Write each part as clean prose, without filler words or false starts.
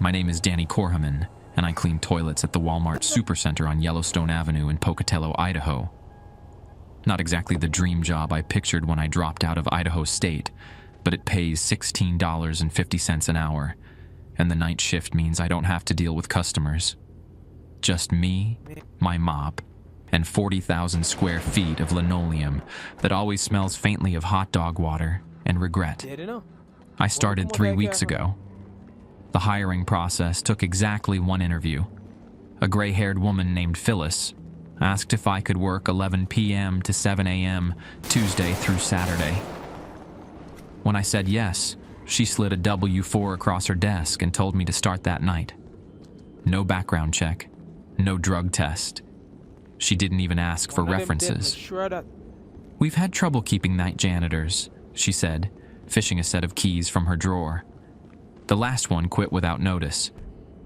My name is Danny Corhaman, and I clean toilets at the Walmart Supercenter on Yellowstone Avenue in Pocatello, Idaho. Not exactly the dream job I pictured when I dropped out of Idaho State, but it pays $16.50 an hour, and the night shift means I don't have to deal with customers. Just me, my mop, and 40,000 square feet of linoleum that always smells faintly of hot dog water and regret. I started 3 weeks ago. The hiring process took exactly one interview. A gray-haired woman named Phyllis asked if I could work 11 p.m. to 7 a.m. Tuesday through Saturday. When I said yes, she slid a W-4 across her desk and told me to start that night. No background check, no drug test. She didn't even ask for references. We've had trouble keeping night janitors, she said, fishing a set of keys from her drawer. The last one quit without notice,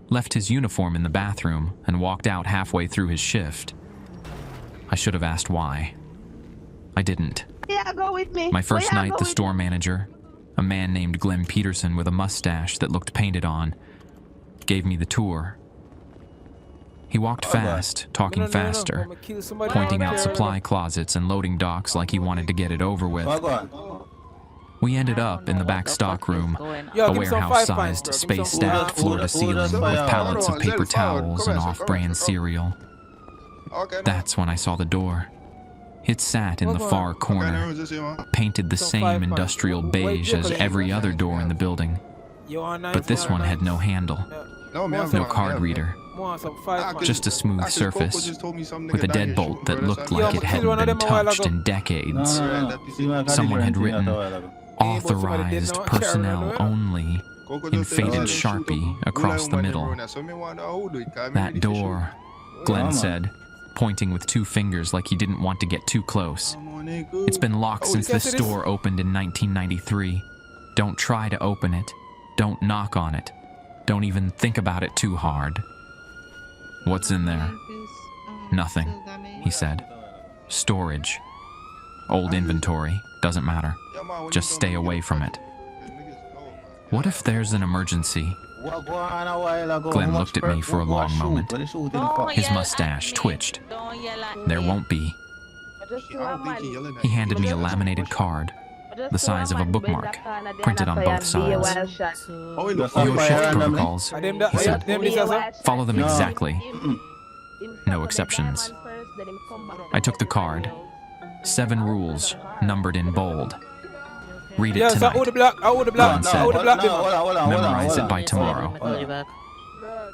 left his uniform in the bathroom, and walked out halfway through his shift. I should have asked why. I didn't. Yeah, go with me. My first night, the store manager, a man named Glenn Peterson with a mustache that looked painted on, gave me the tour. He walked fast, talking faster, pointing out supply closets and loading docks like he wanted to get it over with. We ended up in the back stock room, a warehouse-sized, space-stacked floor-to-ceiling with pallets of paper towels and off-brand cereal. That's when I saw the door. It sat in the far corner, painted the same industrial beige as every other door in the building. But this one had no handle, no card reader, just a smooth surface with a deadbolt that looked like it hadn't been touched in decades. Someone had written, "Authorized personnel only," in faded Sharpie across the middle. That door, Glenn said, pointing with 2 fingers like he didn't want to get too close. It's been locked since this store opened in 1993. Don't try to open it. Don't knock on it. Don't even think about it too hard. What's in there? Nothing, he said. Storage. Old inventory. Doesn't matter. Just stay away from it. What if there's an emergency? Glenn looked at me for a long moment. His mustache twitched. There won't be. He handed me a laminated card, the size of a bookmark, printed on both sides. Your shift protocols, he said. Follow them exactly. No exceptions. I took the card. 7 rules, numbered in bold. Read it tonight, Glenn said. Memorize it by tomorrow.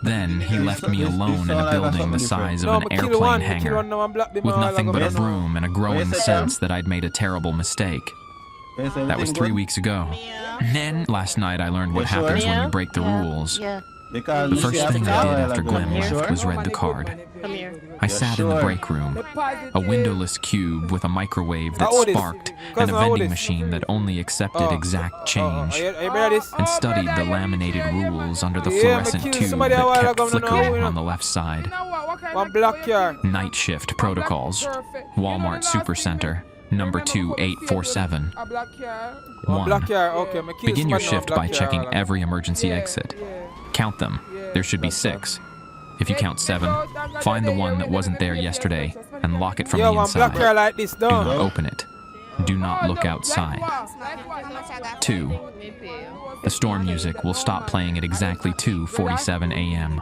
Then he left me alone in a building the size of an airplane hangar, with nothing but a broom and a growing sense that I'd made a terrible mistake. That was 3 weeks ago. Then, last night I learned what happens when you break the rules. The first thing I did after Glenn left was read the card. I sat in the break room, a windowless cube with a microwave that sparked and a vending machine that only accepted exact change, and studied the laminated rules under the fluorescent tube that kept flickering on the left side. Night shift protocols, Walmart Supercenter, number 2847. 1. Begin your shift by checking every emergency exit. Count them. There should be 6. If you count 7, find the one that wasn't there yesterday and lock it from the inside. Do not open it. Do not look outside. 2. The storm music will stop playing at exactly 2:47 a.m.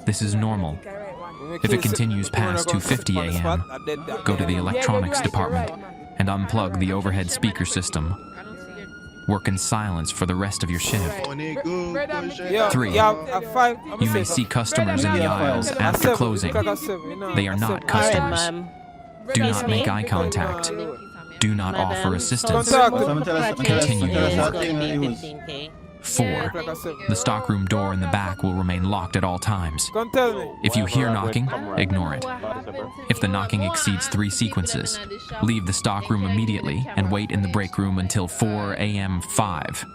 This is normal. If it continues past 2:50 a.m., go to the electronics department and unplug the overhead speaker system. Work in silence for the rest of your shift. 3. You may see customers in the aisles after closing. They are not customers. Do not make eye contact. Do not offer assistance. Continue your work. 4. The stockroom door in the back will remain locked at all times. If you hear knocking, ignore it. If the knocking exceeds 3 sequences, leave the stockroom immediately and wait in the break room until 4 a.m. 5.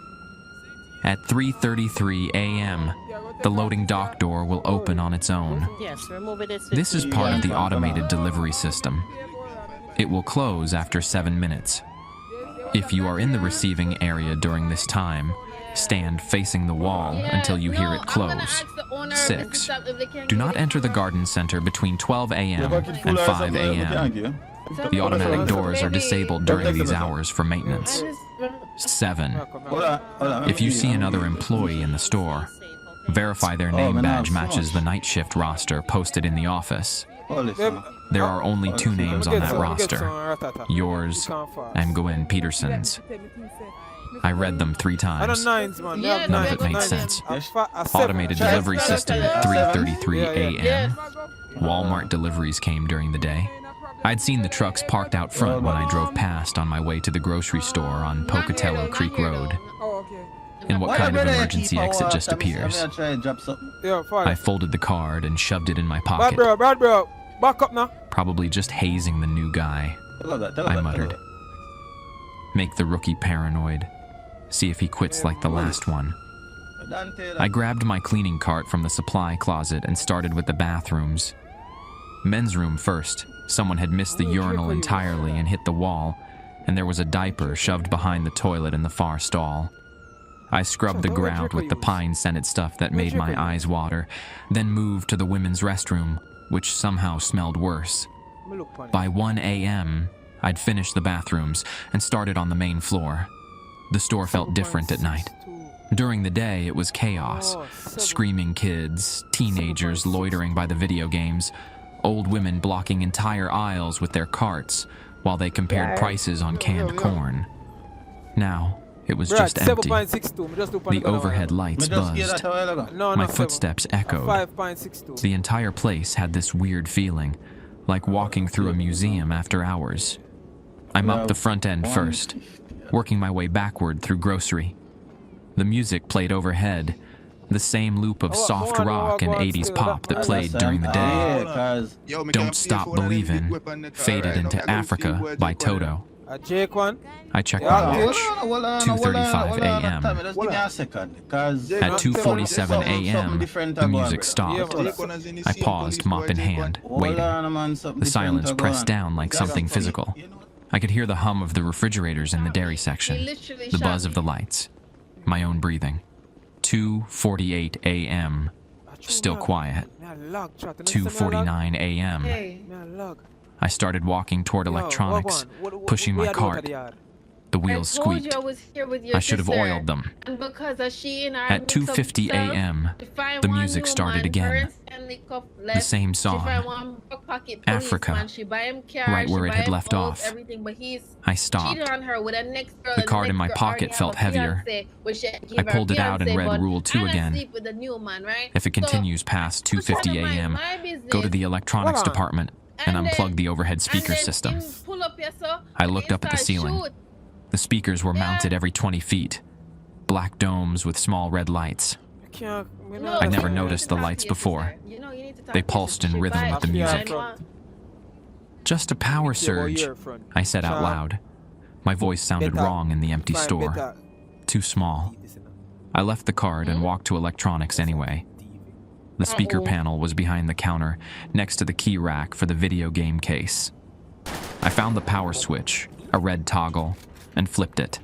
At 3:33 a.m., the loading dock door will open on its own. This is part of the automated delivery system. It will close after 7 minutes. If you are in the receiving area during this time, stand facing the wall until you hear it close. 6. Do not enter the garden center between 12 a.m. and 5 a.m. The automatic doors are disabled during these hours for maintenance. 7. If you see another employee in the store, verify their name badge matches the night shift roster posted in the office. There are only 2 names on that roster, yours and Gwen Peterson's. I read them 3 times. None of it made sense. Automated delivery system at 3:33 a.m. Walmart deliveries came during the day. I'd seen the trucks parked out front when I drove past on my way to the grocery store on Pocatello Creek Road. In what kind of emergency exit just appears? I folded the card and shoved it in my pocket. Back up now. Probably just hazing the new guy, I muttered. Make the rookie paranoid. See if he quits like the last one. I grabbed my cleaning cart from the supply closet and started with the bathrooms. Men's room first. Someone had missed the urinal entirely and hit the wall, and there was a diaper shoved behind the toilet in the far stall. I scrubbed the ground with the pine-scented stuff that made my eyes water, then moved to the women's restroom, which somehow smelled worse. By 1 a.m., I'd finished the bathrooms and started on the main floor. The store felt different at night. During the day, it was chaos. Screaming kids, teenagers loitering by the video games, old women blocking entire aisles with their carts while they compared prices on canned corn. Now, it was just empty. The overhead lights buzzed. My footsteps echoed. The entire place had this weird feeling, like walking through a museum after hours. I mopped the front end first, working my way backward through grocery. The music played overhead, the same loop of soft rock and 80s pop that played during the day. Don't Stop Believin' faded into Africa by Toto. I checked my watch. 2:35 a.m. At 2:47 a.m., the music stopped. I paused, mop in hand, waiting. The silence pressed down like something physical. I could hear the hum of the refrigerators in the dairy section, the buzz of the lights, my own breathing. 2:48 a.m. Still quiet. 2:49 a.m. I started walking toward electronics, pushing my cart. The wheels squeaked. I should have oiled them. At 2:50 a.m., the music started again. The same song, Africa, right where it had left off. I stopped. The card in my pocket felt heavier. I pulled it out and read Rule 2 again. If it continues past 2:50 a.m., go to the electronics department and unplug the overhead speaker system. I looked up at the ceiling. The speakers were mounted every 20 feet. Black domes with small red lights. I never noticed the lights before. They pulsed in rhythm with the music. Just a power surge, I said out loud. My voice sounded wrong in the empty store. Too small. I left the card and walked to electronics anyway. The speaker panel was behind the counter, next to the key rack for the video game case. I found the power switch, a red toggle, and flipped it.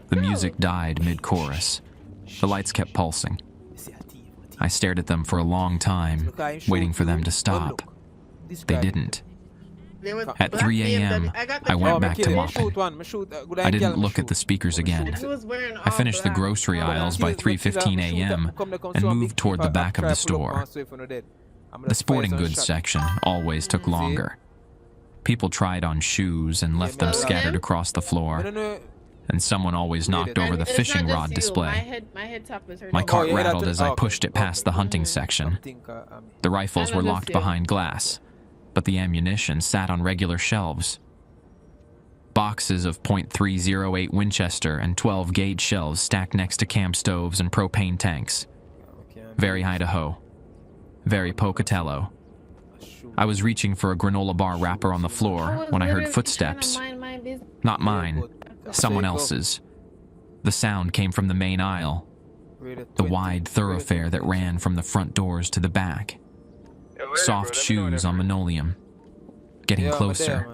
The music died mid-chorus. The lights kept pulsing. I stared at them for a long time, waiting for them to stop. They didn't. At 3 a.m., I went back to mopping. I didn't look at the speakers again. I finished the grocery aisles by 3:15 a.m. and moved toward the back of the store. The sporting goods section always took longer. People tried on shoes and left them scattered across the floor. And someone always knocked over the fishing rod display. My cart rattled as I pushed it past the hunting section. The rifles were locked behind glass, but the ammunition sat on regular shelves. Boxes of .308 Winchester and 12-gauge shells stacked next to camp stoves and propane tanks. Very Idaho. Very Pocatello. I was reaching for a granola bar wrapper on the floor when I heard footsteps. Not mine, someone else's. The sound came from the main aisle, the wide thoroughfare that ran from the front doors to the back. Soft shoes on linoleum. Getting closer.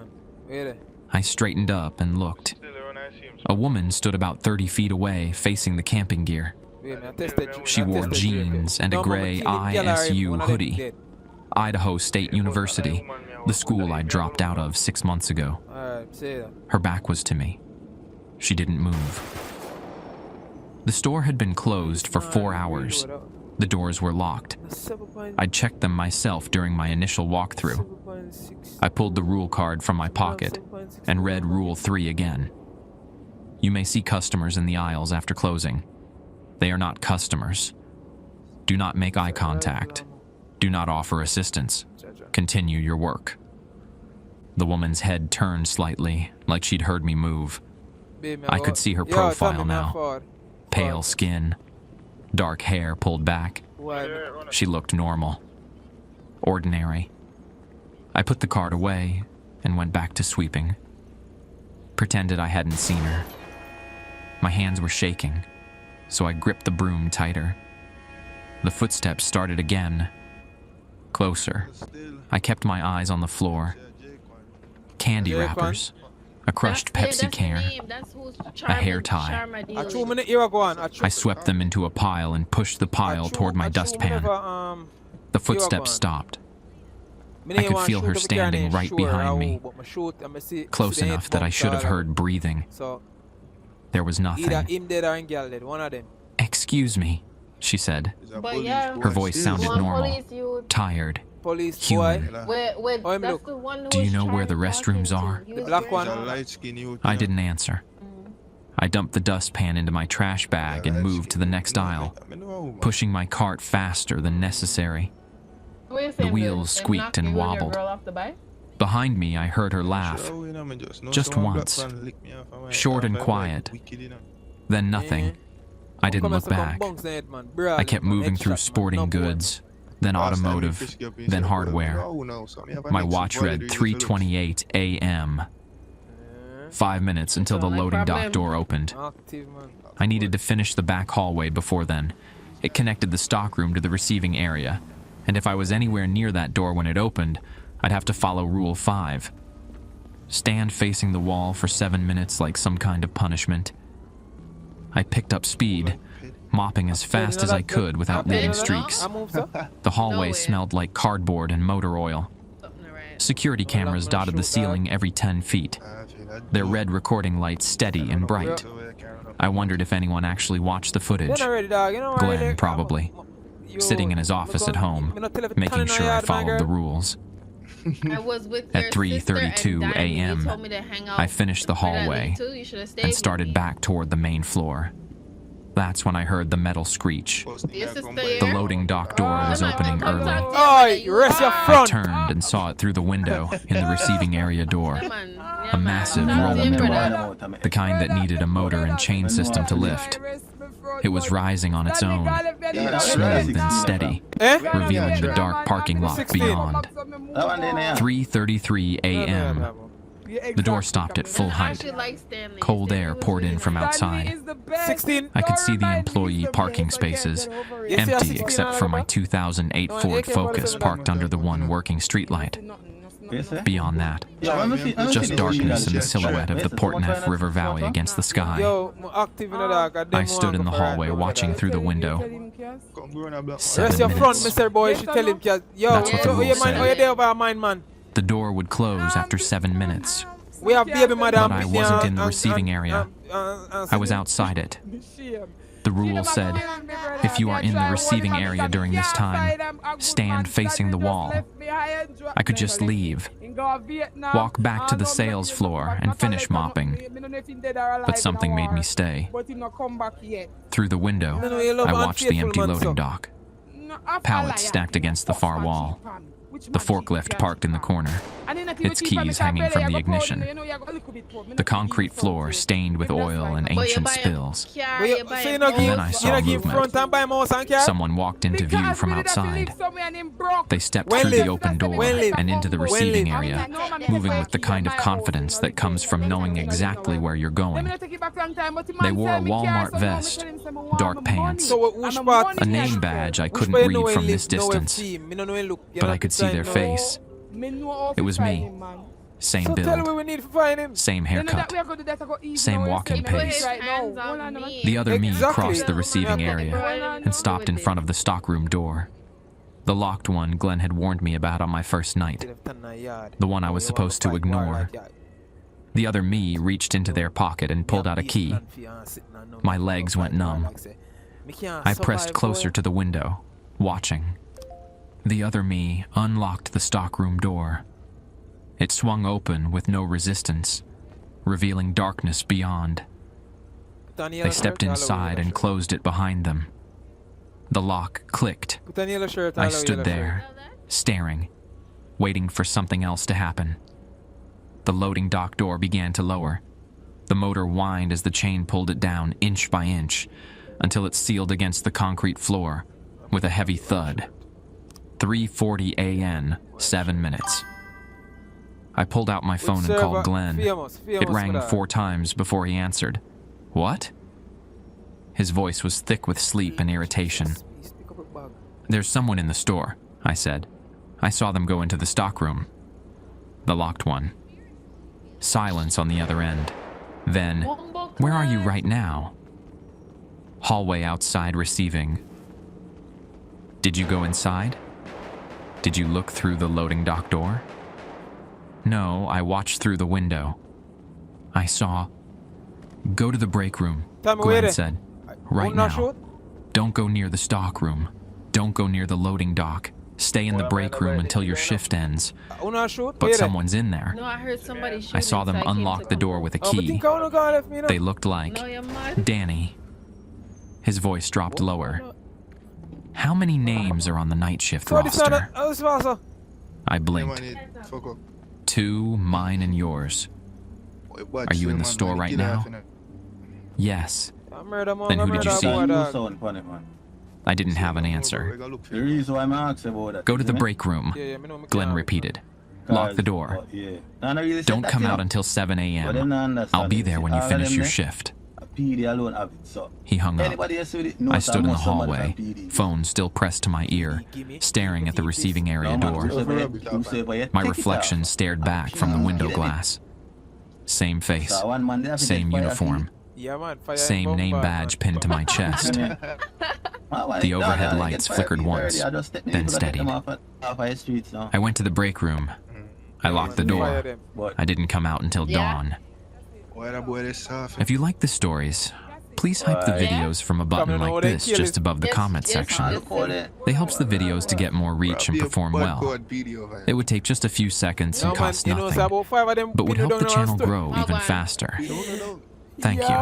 I straightened up and looked. A woman stood about 30 feet away, facing the camping gear. She wore jeans and a gray ISU hoodie. Idaho State University, the school I dropped out of 6 months ago. Her back was to me. She didn't move. The store had been closed for 4 hours. The doors were locked. I'd checked them myself during my initial walkthrough. I pulled the rule card from my pocket and read Rule 3 again. You may see customers in the aisles after closing. They are not customers. Do not make eye contact. Do not offer assistance. Continue your work. The woman's head turned slightly, like she'd heard me move. I could see her profile now. Pale skin, dark hair pulled back. She looked normal. Ordinary. I put the card away and went back to sweeping. Pretended I hadn't seen her. My hands were shaking, so I gripped the broom tighter. The footsteps started again. Closer. I kept my eyes on the floor. Candy wrappers. A crushed Pepsi can. A hair tie. I swept them into a pile and pushed the pile toward my dustpan. The footsteps stopped. I could feel her standing right behind me, close enough that I should have heard breathing. There was nothing. Excuse me, she said. Her voice sounded normal, tired, human. Do you know where the restrooms are? I didn't answer. I dumped the dustpan into my trash bag and moved to the next aisle, pushing my cart faster than necessary. The wheels squeaked and wobbled. Behind me, I heard her laugh. Just once. Short and quiet. Then nothing. I didn't look back. I kept moving through sporting goods, then automotive, then hardware. My watch read 3:28 a.m. 5 minutes until the loading dock door opened. I needed to finish the back hallway before then. It connected the stockroom to the receiving area, and if I was anywhere near that door when it opened, I'd have to follow Rule 5. Stand facing the wall for 7 minutes like some kind of punishment. I picked up speed, mopping as fast as I could without leaving streaks. The hallway smelled like cardboard and motor oil. Security cameras dotted the ceiling every 10 feet, their red recording lights steady and bright. I wondered if anyone actually watched the footage. Glenn, probably, sitting in his office at home, making sure I followed the rules. At 3:32 a.m., I finished the hallway and started back toward the main floor. That's when I heard the metal screech. The loading dock door was opening early. I turned and saw it through the window in the receiving area door. A massive rolling door, the kind that needed a motor and chain system to lift. It was rising on its own, smooth and steady, revealing the dark parking lot beyond. 3:33 a.m. The door stopped at full height. Cold air poured in from outside. I could see the employee parking spaces, empty except for my 2008 Ford Focus parked under the one working streetlight. Beyond that, just darkness and the silhouette of the Port Neff River Valley against the sky. I stood in the hallway watching through the window. 7 minutes. That's what the rule said. The door would close after 7 minutes. But I wasn't in the receiving area. I was outside it. The rule said, if you are in the receiving area during this time, stand facing the wall. I could just leave, walk back to the sales floor and finish mopping. But something made me stay. Through the window, I watched the empty loading dock. Pallets stacked against the far wall. The forklift parked in the corner, its keys hanging from the ignition. The concrete floor stained with oil and ancient spills. And then I saw movement. Someone walked into view from outside. They stepped through the open door and into the receiving area, moving with the kind of confidence that comes from knowing exactly where you're going. They wore a Walmart vest, dark pants, a name badge I couldn't read from this distance, but I could see their face. It was me, Same So tell me build, we need to find him. same haircut, same walking pace. The other me Exactly. crossed the receiving area and stopped in front of the stockroom door. The locked one Glenn had warned me about on my first night. The one I was supposed to ignore. The other me reached into their pocket and pulled out a key. My legs went numb. I pressed closer to the window, watching. The other me unlocked the stockroom door. It swung open with no resistance, revealing darkness beyond. They stepped inside and closed it behind them. The lock clicked. I stood there, staring, waiting for something else to happen. The loading dock door began to lower. The motor whined as the chain pulled it down inch by inch until it sealed against the concrete floor with a heavy thud. 3:40 a.m., 7 minutes. I pulled out my phone and called Glenn. It rang 4 times before he answered. What? His voice was thick with sleep and irritation. There's someone in the store, I said. I saw them go into the stockroom. The locked one. Silence on the other end. Then, where are you right now? Hallway outside receiving. Did you go inside? Did you look through the loading dock door? No, I watched through the window. I saw. Go to the break room, Glenn said. Right now. Don't go near the stock room. Don't go near the loading dock. Stay in the break room until your shift ends. But someone's in there. No, I heard somebody shooting. I saw them unlock the door with a key. They looked like Danny. His voice dropped lower. How many names are on the night shift roster? I blinked. 2, mine and yours. Are you in the store right now? Yes. Then who did you see? I didn't have an answer. Go to the break room, Glenn repeated. Lock the door. Don't come out until 7 a.m. I'll be there when you finish your shift. He hung up. I stood in the hallway, phone still pressed to my ear, staring at the receiving area door. My reflection stared back from the window glass. Same face, same uniform, same name badge pinned to my chest. The overhead lights flickered once, then steadied. I went to the break room. I locked the door. I didn't come out until dawn. If you like the stories, please hype the videos from a button like this just above the comment section. It helps the videos to get more reach and perform well. It would take just a few seconds and cost nothing, but would help the channel grow even faster. Thank you.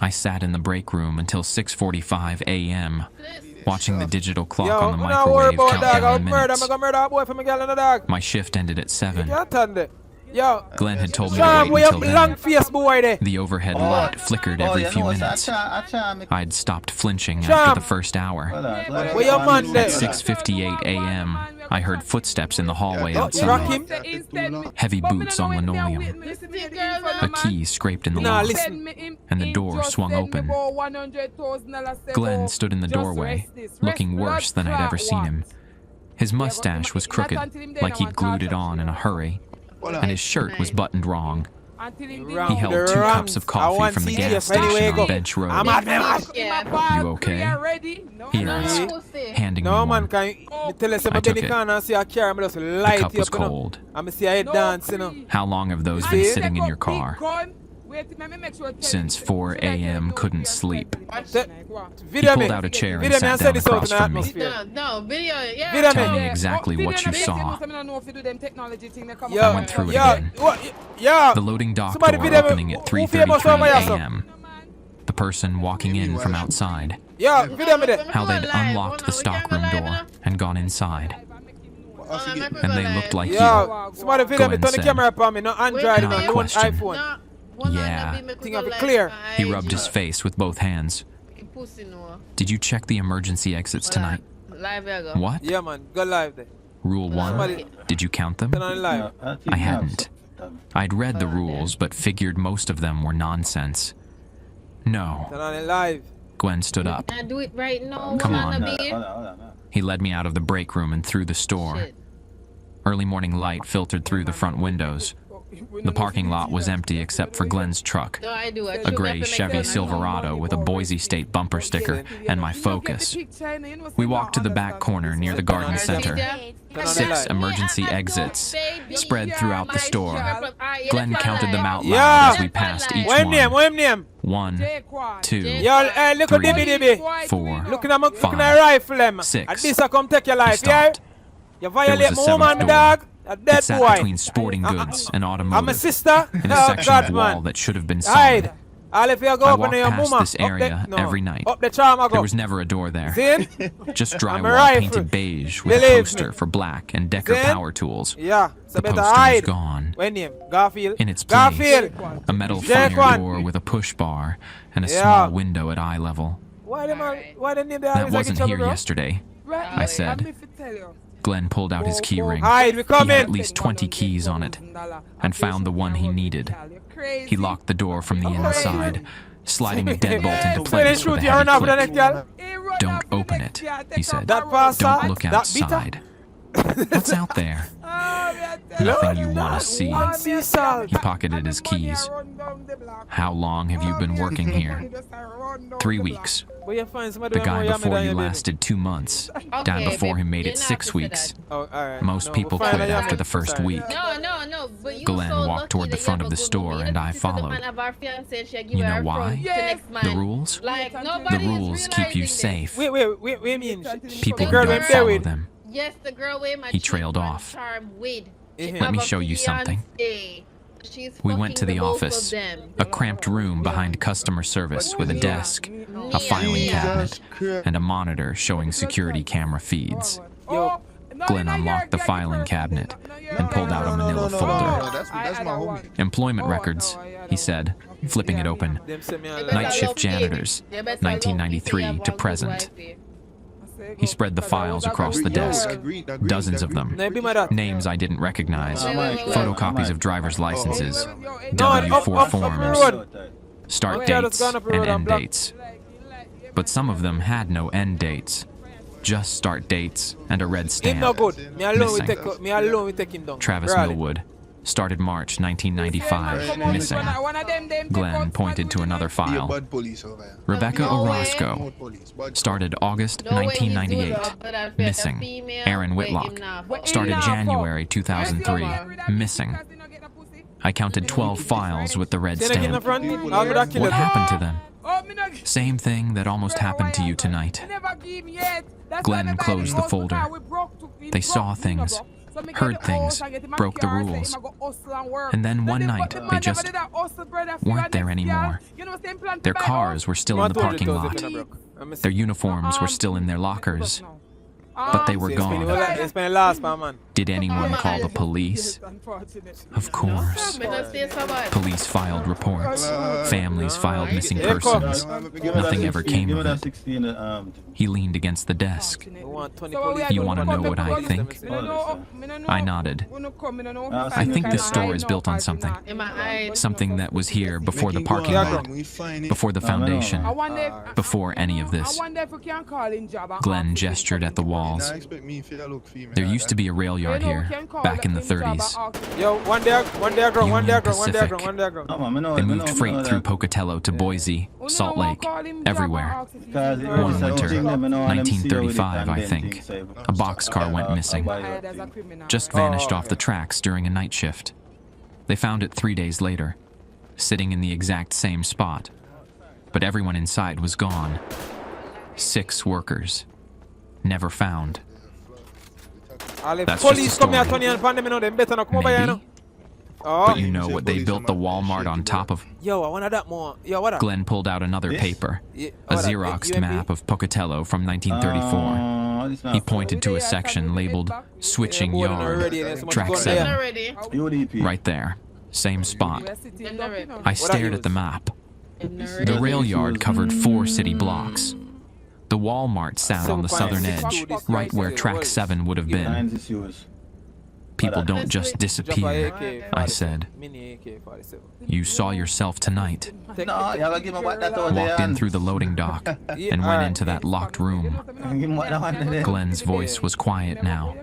I sat in the break room until 6:45 a.m., watching the digital clock on the microwave count down the minutes. My shift ended at 7. Glenn had told me to wait until then. The overhead light flickered every few minutes. I'd stopped flinching after the first hour. At 6:58 a.m., I heard footsteps in the hallway outside. Heavy boots on linoleum. A key scraped in the lock, and the door swung open. Glenn stood in the doorway, looking worse than I'd ever seen him. His mustache was crooked, like he'd glued it on in a hurry, and his shirt was buttoned wrong. He held 2 cups of coffee from the gas station on Bench Road. You okay? He asked, handing me one. I took it. The cup was cold. How long have those been sitting in your car? Since 4 a.m. couldn't sleep. He pulled out a chair and sat down across from me. Tell me exactly what you saw. I went through it again. The loading dock door opening at 3:33 a.m. The person walking in from outside. How they'd unlocked the stockroom door and gone inside. And they looked like you, Glenn said. Not a question. Yeah. He rubbed his face with both hands. Did you check the emergency exits tonight? What? Yeah, man. Go live there. Rule 1? Did you count them? I hadn't. I'd read the rules, but figured most of them were nonsense. No. Glenn stood up. Come on. He led me out of the break room and through the store. Early morning light filtered through the front windows. The parking lot was empty except for Glenn's truck, a gray Chevy Silverado with a Boise State bumper sticker, and my Focus. We walked to the back corner near the garden center. 6 emergency exits spread throughout the store. Glenn counted them out loud as we passed each one. 1, 2, 3, 4, Looking at my 5, rifle, them. 6. At this I come take your life, He yeah? stopped. You There violate was my a 7th woman, door. dog. A It dead sat boy. between sporting goods and I'm a automotive, sister. in a Oh, section God, of wall man. that should have been Hide. solid. All if you go I up walked on your past mama. this area every night. Up the charm I go. There was never a door there. See? Just I'm a drywall rifle. painted beige with a Believe poster me. for Black and Decker See? power tools. Yeah. So The better poster was hide. gone. When name? Garfield. In its place, Garfield. a metal Jack fire one. door with a push bar and a Yeah. small window at eye level. Why the name they That always like wasn't each other, here bro? yesterday, I said. Glenn pulled out his key ring. Hide, we He coming. had at least 20 keys on it and found the one he needed. He locked the door from the inside, sliding a deadbolt into So they place shoot with a you run heavy off the neck, click. girl. Don't open it, he said. That passer. Don't look that bitter. outside. What's out there? Nothing you want to see. One sea salt. He pocketed his keys. How long have you been working here? 3 weeks. Where you find somebody The with guy more yummy before than you baby? lasted 2 months. Guy Okay, before babe, him made you it don't 6 have to say weeks. Oh, alright. Most No, people we'll find quit a after yummy. the first Sorry. week. No, but you Glenn so walked toward lucky the that front you of the have a good store movie. and I This is the followed. man of our fiancé, she give You her know a why? front to next The man. rules? Like, The nobody rules is keep you realizing safe. Wait, you mean? People the girl who don't went there follow with. them. this. Yes, the girl with my He trailed cheap off. charm with. She Let have me a show you something. fiancé. She's We went to fucking the both of office, them. a cramped room behind customer service with a desk, a filing cabinet, and a monitor showing security camera feeds. Yo, Glenn unlocked the filing cabinet and pulled out a manila folder. That's my homie. Employment records, he said, flipping it open. them send me You a better Night love shift baby. janitors, You better love 1993 baby, you to have a good present. wife. He spread the files across the desk, dozens of them. No, be my dad. Names I didn't recognize, photocopies of driver's licenses, No, W-4 up the forms, road. start Okay, let's dates, go on up the and road, end I'm blocked. dates. But some of them had no end dates, just start dates and a red Him no stamp. good. Me alone we Missing. take. Me alone we take him down. Travis Really. Millwood, started March 1995, missing. Glenn pointed to another file. Rebecca No way. Orozco, started August No way he's doing 1998, that, but I bet missing. a female Aaron wait him Whitlock, now. started January 2003, missing. I counted 12 files with the red Say that in the stamp. front. I'll be that killer. What happened to them? Same thing that almost happened to you tonight. Glenn closed the folder. They saw things, heard things, broke the rules. And then one night, they just weren't there anymore. Their cars were still in the parking lot. Their uniforms were still in their lockers. But they were gone. It's been last man. Did anyone call the police? Of course. Police filed reports. Families filed missing persons. Nothing ever came of it. He leaned against the desk. You want to know what I think? I nodded. I think this store is built on something. Something that was here before the parking lot, before the foundation, before any of this. Glenn gestured at the walls. There used to be a rail yard here, back in the 30s. Yo, one day I grow, one day I grow, one day I Pacific. grow, one day I grow. They moved freight through Pocatello to Boise, Salt Lake, everywhere. One winter, 1935, I think, a boxcar went missing. Just vanished off the tracks during a night shift. They found it 3 days later, sitting in the exact same spot. But everyone inside was gone. 6 workers. Never found. That's Police just a come here, story. Tony, and find them, you know, them better not come over here, you know. Maybe. Oh, But you know what they built the Walmart on top of? yo, I wanted that more. Yo, what up? Glenn pulled out another paper, Yeah, a what up? Xeroxed UMP? map of Pocatello from 1934. He pointed to a section labeled Switching Yeah, more than Yard, already, there's so much Track going 7. Already. Right there, same spot. I What stared I at the use? map. The rail yard covered 4 city blocks. The Walmart sat on the southern edge, right where Track 7 would have been. People don't just disappear, I said. Mini AK-47. You saw yourself tonight. Walked Walked in through the loading dock and went into that locked room. Glenn's voice was quiet now.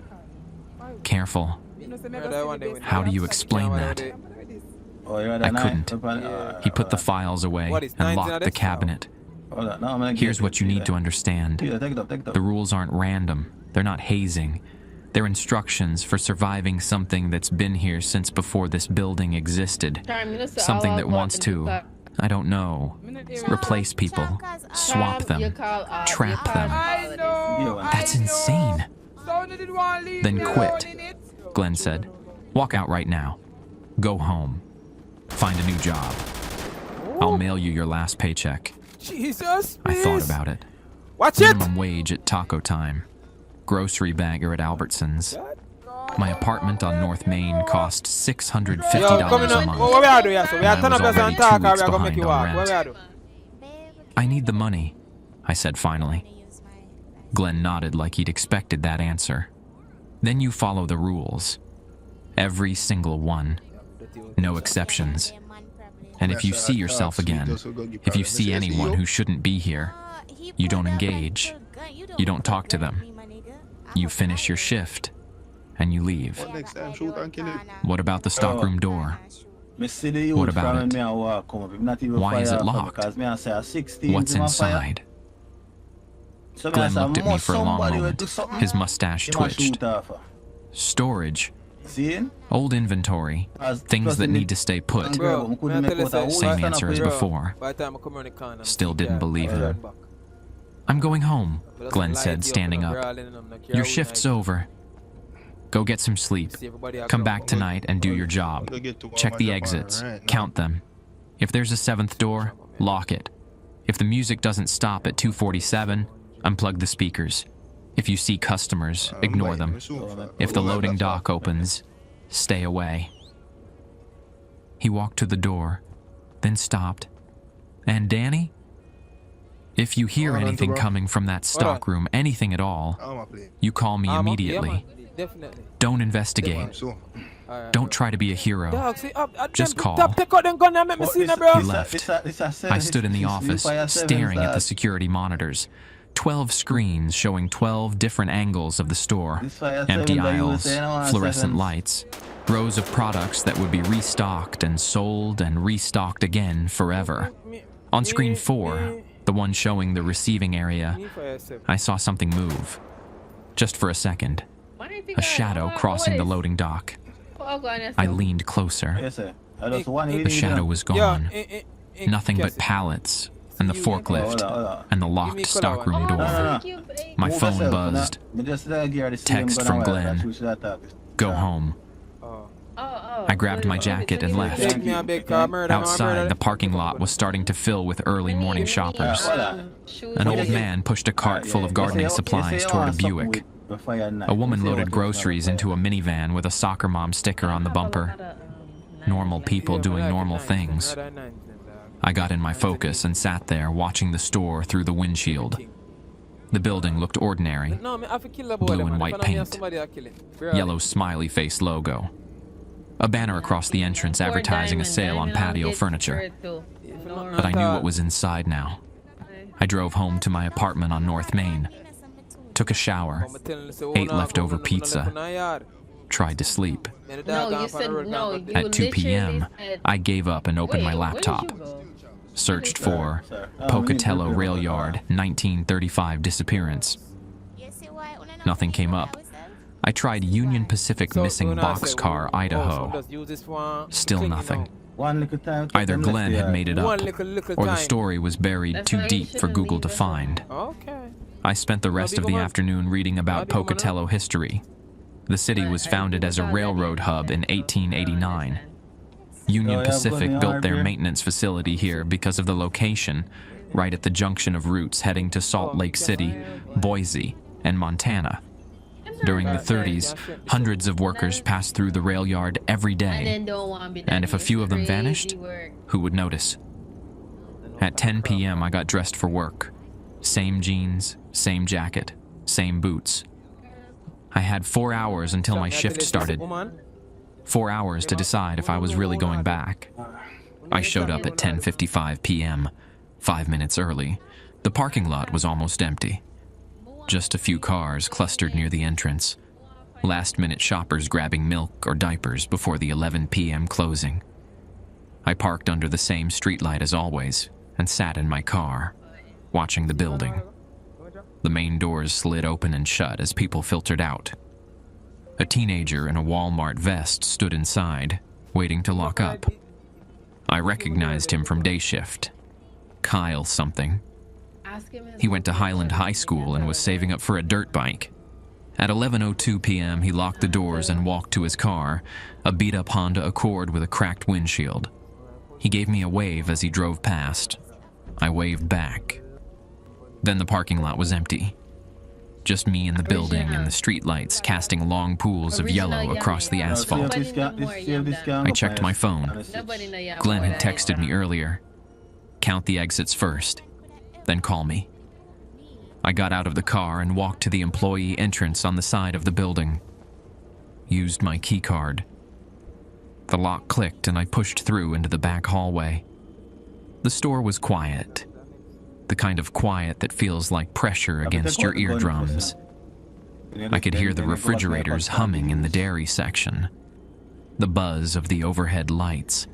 Careful. How do you explain that? Oh, you're I couldn't. He put the files away and locked the cabinet. Here's what you need to understand. The rules aren't random. They're not hazing. They're instructions for surviving something that's been here since before this building existed. Something that wants to, I don't know, replace people, swap them, trap them. That's insane. Then quit, Glenn said. Walk out right now. Go home. Find a new job. I'll mail you your last paycheck. Jesus, I thought about it. Watch it. Minimum wage at taco time. Grocery bagger at Albertsons. My apartment on North Main cost $650 Yo, come in a on. month. What we are doing? Yeah, so we are And I turn was up this already and 2 talk, or weeks we are gonna make behind you on walk. What we are rent. doing? I need the money, I said finally. Glenn nodded like he'd expected that answer. Then you follow the rules. Every single one. No exceptions. And if you see yourself again, if you see anyone who shouldn't be here, you don't engage. You don't talk to them. You finish your shift, and you leave. What about the stockroom door? What about it? Why is it locked? What's inside? Glenn looked at me for a long moment. His mustache twitched. Storage. Old inventory. Things that need to stay put. Same answer as before. Still didn't believe him. I'm going home, Glenn said, standing up. Your shift's over. Go get some sleep. Come back tonight and do your job. Check the exits. Count them. If there's a 7th door, lock it. If the music doesn't stop at 2:47, unplug the speakers. If you see customers, ignore them. If the loading dock opens, stay away. He walked to the door, then stopped. And Danny? If you hear anything coming from that stockroom, anything at all, you call me immediately. Don't investigate. Don't try to be a hero. Just call. He left. I stood in the office, staring at the security monitors. 12 screens showing 12 different angles of the store. Empty aisles, fluorescent lights, rows of products that would be restocked and sold and restocked again forever. On screen 4, the one showing the receiving area, I saw something move. Just for a second. A shadow crossing the loading dock. I leaned closer. The shadow was gone. Nothing but pallets, and the forklift, and the locked stockroom door. My phone buzzed. Text from Glenn. Go home. I grabbed my jacket and left. Outside, the parking lot was starting to fill with early morning shoppers. An old man pushed a cart full of gardening supplies toward a Buick. A woman loaded groceries into a minivan with a soccer mom sticker on the bumper. Normal people doing normal things. I got in my Focus and sat there watching the store through the windshield. The building looked ordinary. Blue and white paint. Yellow smiley face logo. A banner across the entrance advertising a sale on patio furniture. But I knew what was inside now. I drove home to my apartment on North Main. Took a shower. Ate leftover pizza. Tried to sleep. No, you said no. You At 2 p.m., said, I gave up and opened my laptop. Searched for Pocatello Rail Yard 1935 disappearance. Nothing came up. I tried Union Pacific missing boxcar, Idaho. Still nothing. Either Glenn had made it up, or the story was buried too deep for Google to find. I spent the rest of the afternoon reading about Pocatello history. The city was founded as a railroad hub in 1889. Union Pacific built their maintenance facility here because of the location, right at the junction of routes heading to Salt Lake City, Boise, and Montana. During the 30s, hundreds of workers passed through the rail yard every day, and if a few of them vanished, who would notice? At 10 p.m., I got dressed for work. Same jeans, same jacket, same boots. I had 4 hours until my shift started. 4 hours to decide if I was really going back. I showed up at 10:55 p.m., 5 minutes early. The parking lot was almost empty. Just a few cars clustered near the entrance. Last-minute shoppers grabbing milk or diapers before the 11 p.m. closing. I parked under the same streetlight as always and sat in my car, watching the building. The main doors slid open and shut as people filtered out. A teenager in a Walmart vest stood inside, waiting to lock up. I recognized him from day shift. Kyle something. He went to Highland High School and was saving up for a dirt bike. At 11:02 p.m., he locked the doors and walked to his car, a beat-up Honda Accord with a cracked windshield. He gave me a wave as he drove past. I waved back. Then the parking lot was empty. Just me in the building and the streetlights casting long pools of yellow across the asphalt. I checked my phone. Glenn had texted me earlier. Count the exits first, then call me. I got out of the car and walked to the employee entrance on the side of the building. Used my key card. The lock clicked and I pushed through into the back hallway. The store was quiet. The kind of quiet that feels like pressure against your eardrums. I could hear the refrigerators humming in the dairy section, the buzz of the overhead lights,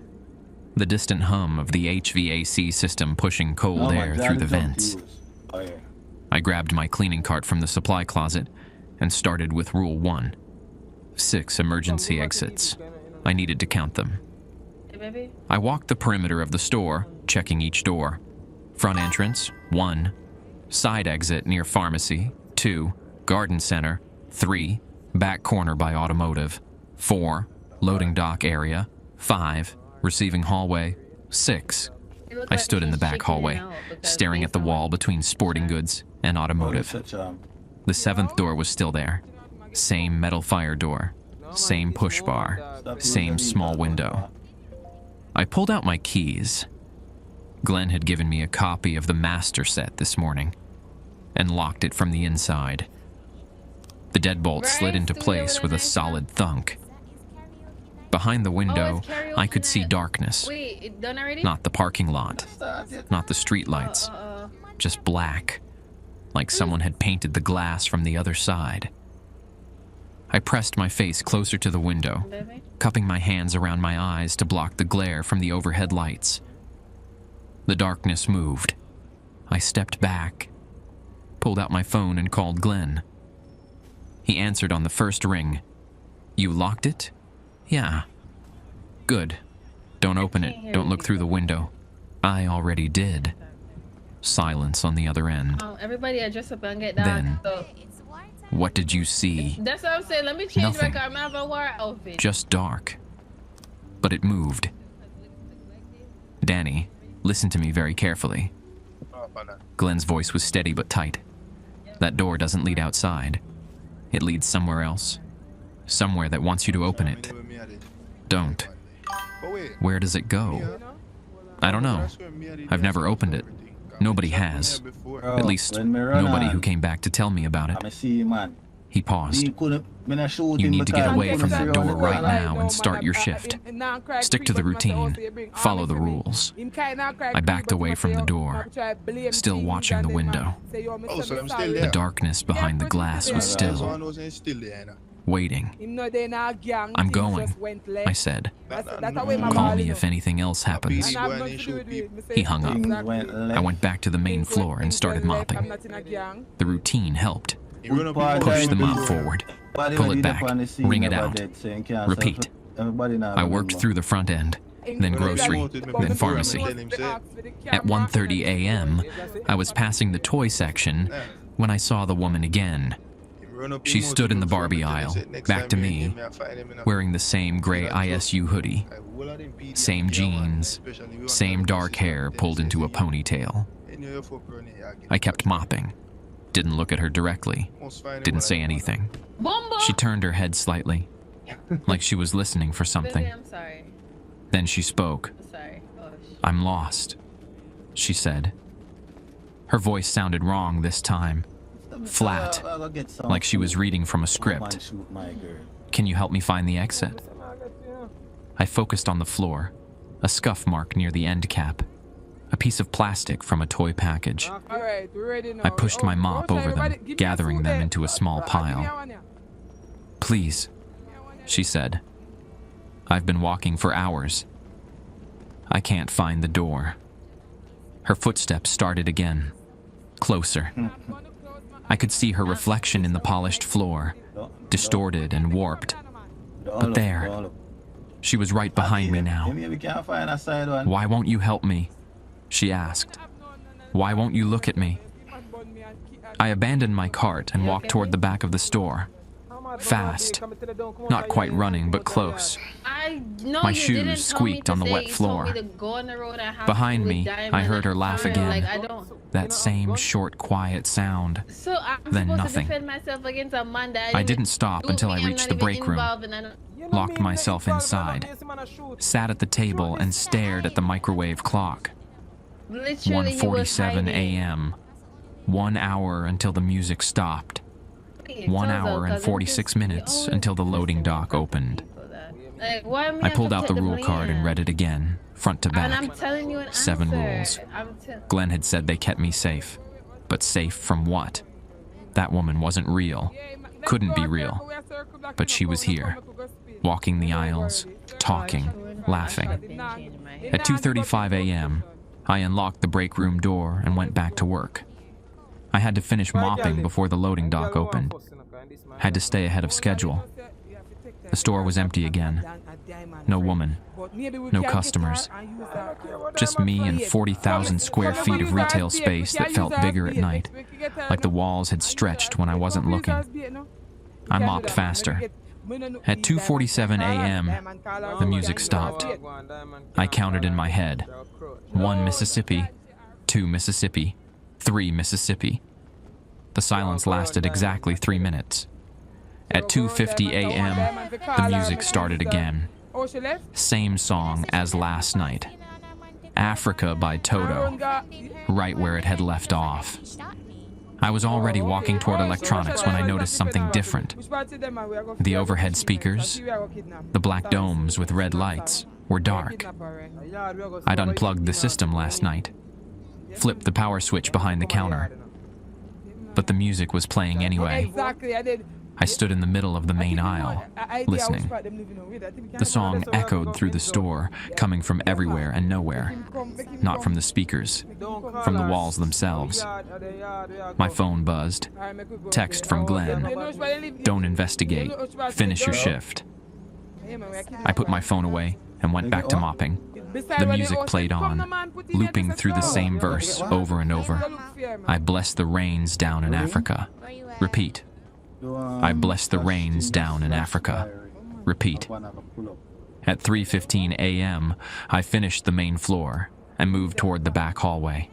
the distant hum of the HVAC system pushing cold air through the vents. I grabbed my cleaning cart from the supply closet and started with Rule 1. 6 emergency exits. I needed to count them. I walked the perimeter of the store, checking each door. Front entrance, 1. Side exit near pharmacy, 2. Garden center, 3. Back corner by automotive, 4. Loading dock area, 5. Receiving hallway, 6. I stood in the back hallway, staring at the wall between sporting goods and automotive. The 7th door was still there. Same metal fire door, same push bar, same small window. I pulled out my keys. Glenn had given me a copy of the master set this morning and locked it from the inside. The deadbolt slid into place with a solid thunk. Behind the window, I could see darkness. Not the parking lot, not the street lights, just black, like someone had painted the glass from the other side. I pressed my face closer to the window, cupping my hands around my eyes to block the glare from the overhead lights. The darkness moved. I stepped back, pulled out my phone and called Glenn. He answered on the first ring. "You locked it?" "Yeah." "Good. Don't open it. Don't look through the window." "I already did." Silence on the other end. Everybody adjust up and get down. Then, what did you see? That's what I'm saying. Let me change Nothing. my car. I'm having a war outfit. Just dark. But it moved. "Danny, listen to me very carefully." Glenn's voice was steady but tight. "That door doesn't lead outside. It leads somewhere else. Somewhere that wants you to open it. Don't. Where does it go?" "I don't know. I've never opened it. Nobody has. At least, nobody who came back to tell me about it." He paused. "You need to get away from that door right now and start your shift. Stick to the routine. Follow the rules." I backed away from the door, still watching the window. The darkness behind the glass was still, waiting. "I'm going," I said. "Call me if anything else happens." He hung up. I went back to the main floor and started mopping. The routine helped. Push the mop forward, pull it back, wring it out, repeat. I worked through the front end, then grocery, then pharmacy. At 1:30 a.m., I was passing the toy section when I saw the woman again. She stood in the Barbie aisle, back to me, wearing the same gray ISU hoodie, same jeans, same dark hair pulled into a ponytail. I kept mopping. Didn't look at her directly. Didn't say anything. She turned her head slightly, like she was listening for something. I'm sorry. Then she spoke. I'm sorry. Oh, "I'm lost," she said. Her voice sounded wrong this time. Flat, like she was reading from a script. "Can you help me find the exit?" I focused on the floor, a scuff mark near the end cap, a piece of plastic from a toy package. I pushed my mop over them, gathering them into a small pile. Please, she said. I've been walking for hours. I can't find the door. Her footsteps started again, closer. I could see her reflection in the polished floor, distorted and warped. But there, she was right behind me now. Why won't you help me? She asked. Why won't you look at me? I abandoned my cart and walked toward the back of the store. Fast. Not quite running, but close. My shoes squeaked on the wet floor. Behind me, I heard her laugh again. That same short, quiet sound. Then nothing. I didn't stop until I reached the break room, locked myself inside, sat at the table and stared at the microwave clock. 1:47 a.m. 1 hour until the music stopped. 1 hour and 46 minutes until the loading dock opened. I pulled out the rule card and read it again, front to back. 7 rules. Glenn had said they kept me safe. But safe from what? That woman wasn't real. Couldn't be real. But she was here, walking the aisles, talking, laughing. At 2:35 a.m., I unlocked the break room door and went back to work. I had to finish mopping before the loading dock opened. Had to stay ahead of schedule. The store was empty again. No woman. No customers. Just me and 40,000 square feet of retail space that felt bigger at night, like the walls had stretched when I wasn't looking. I mopped faster. At 2:47 a.m., the music stopped. I counted in my head. 1 Mississippi, 2 Mississippi, 3 Mississippi. The silence lasted exactly 3 minutes. At 2:50 a.m., the music started again. Same song as last night. Africa by Toto, right where it had left off. I was already walking toward electronics when I noticed something different. The overhead speakers, the black domes with red lights, were dark. I'd unplugged the system last night, flipped the power switch behind the counter. But the music was playing anyway. I stood in the middle of the main aisle, listening. The song echoed through the store, coming from everywhere and nowhere. Not from the speakers, from the walls themselves. My phone buzzed. Text from Glenn. Don't investigate. Finish your shift. I put my phone away and went back to mopping. The music played on, looping through the same verse over and over. I bless the rains down in Africa. Repeat. I bless the rains down in Africa. Repeat. At 3:15 a.m., I finished the main floor and moved toward the back hallway.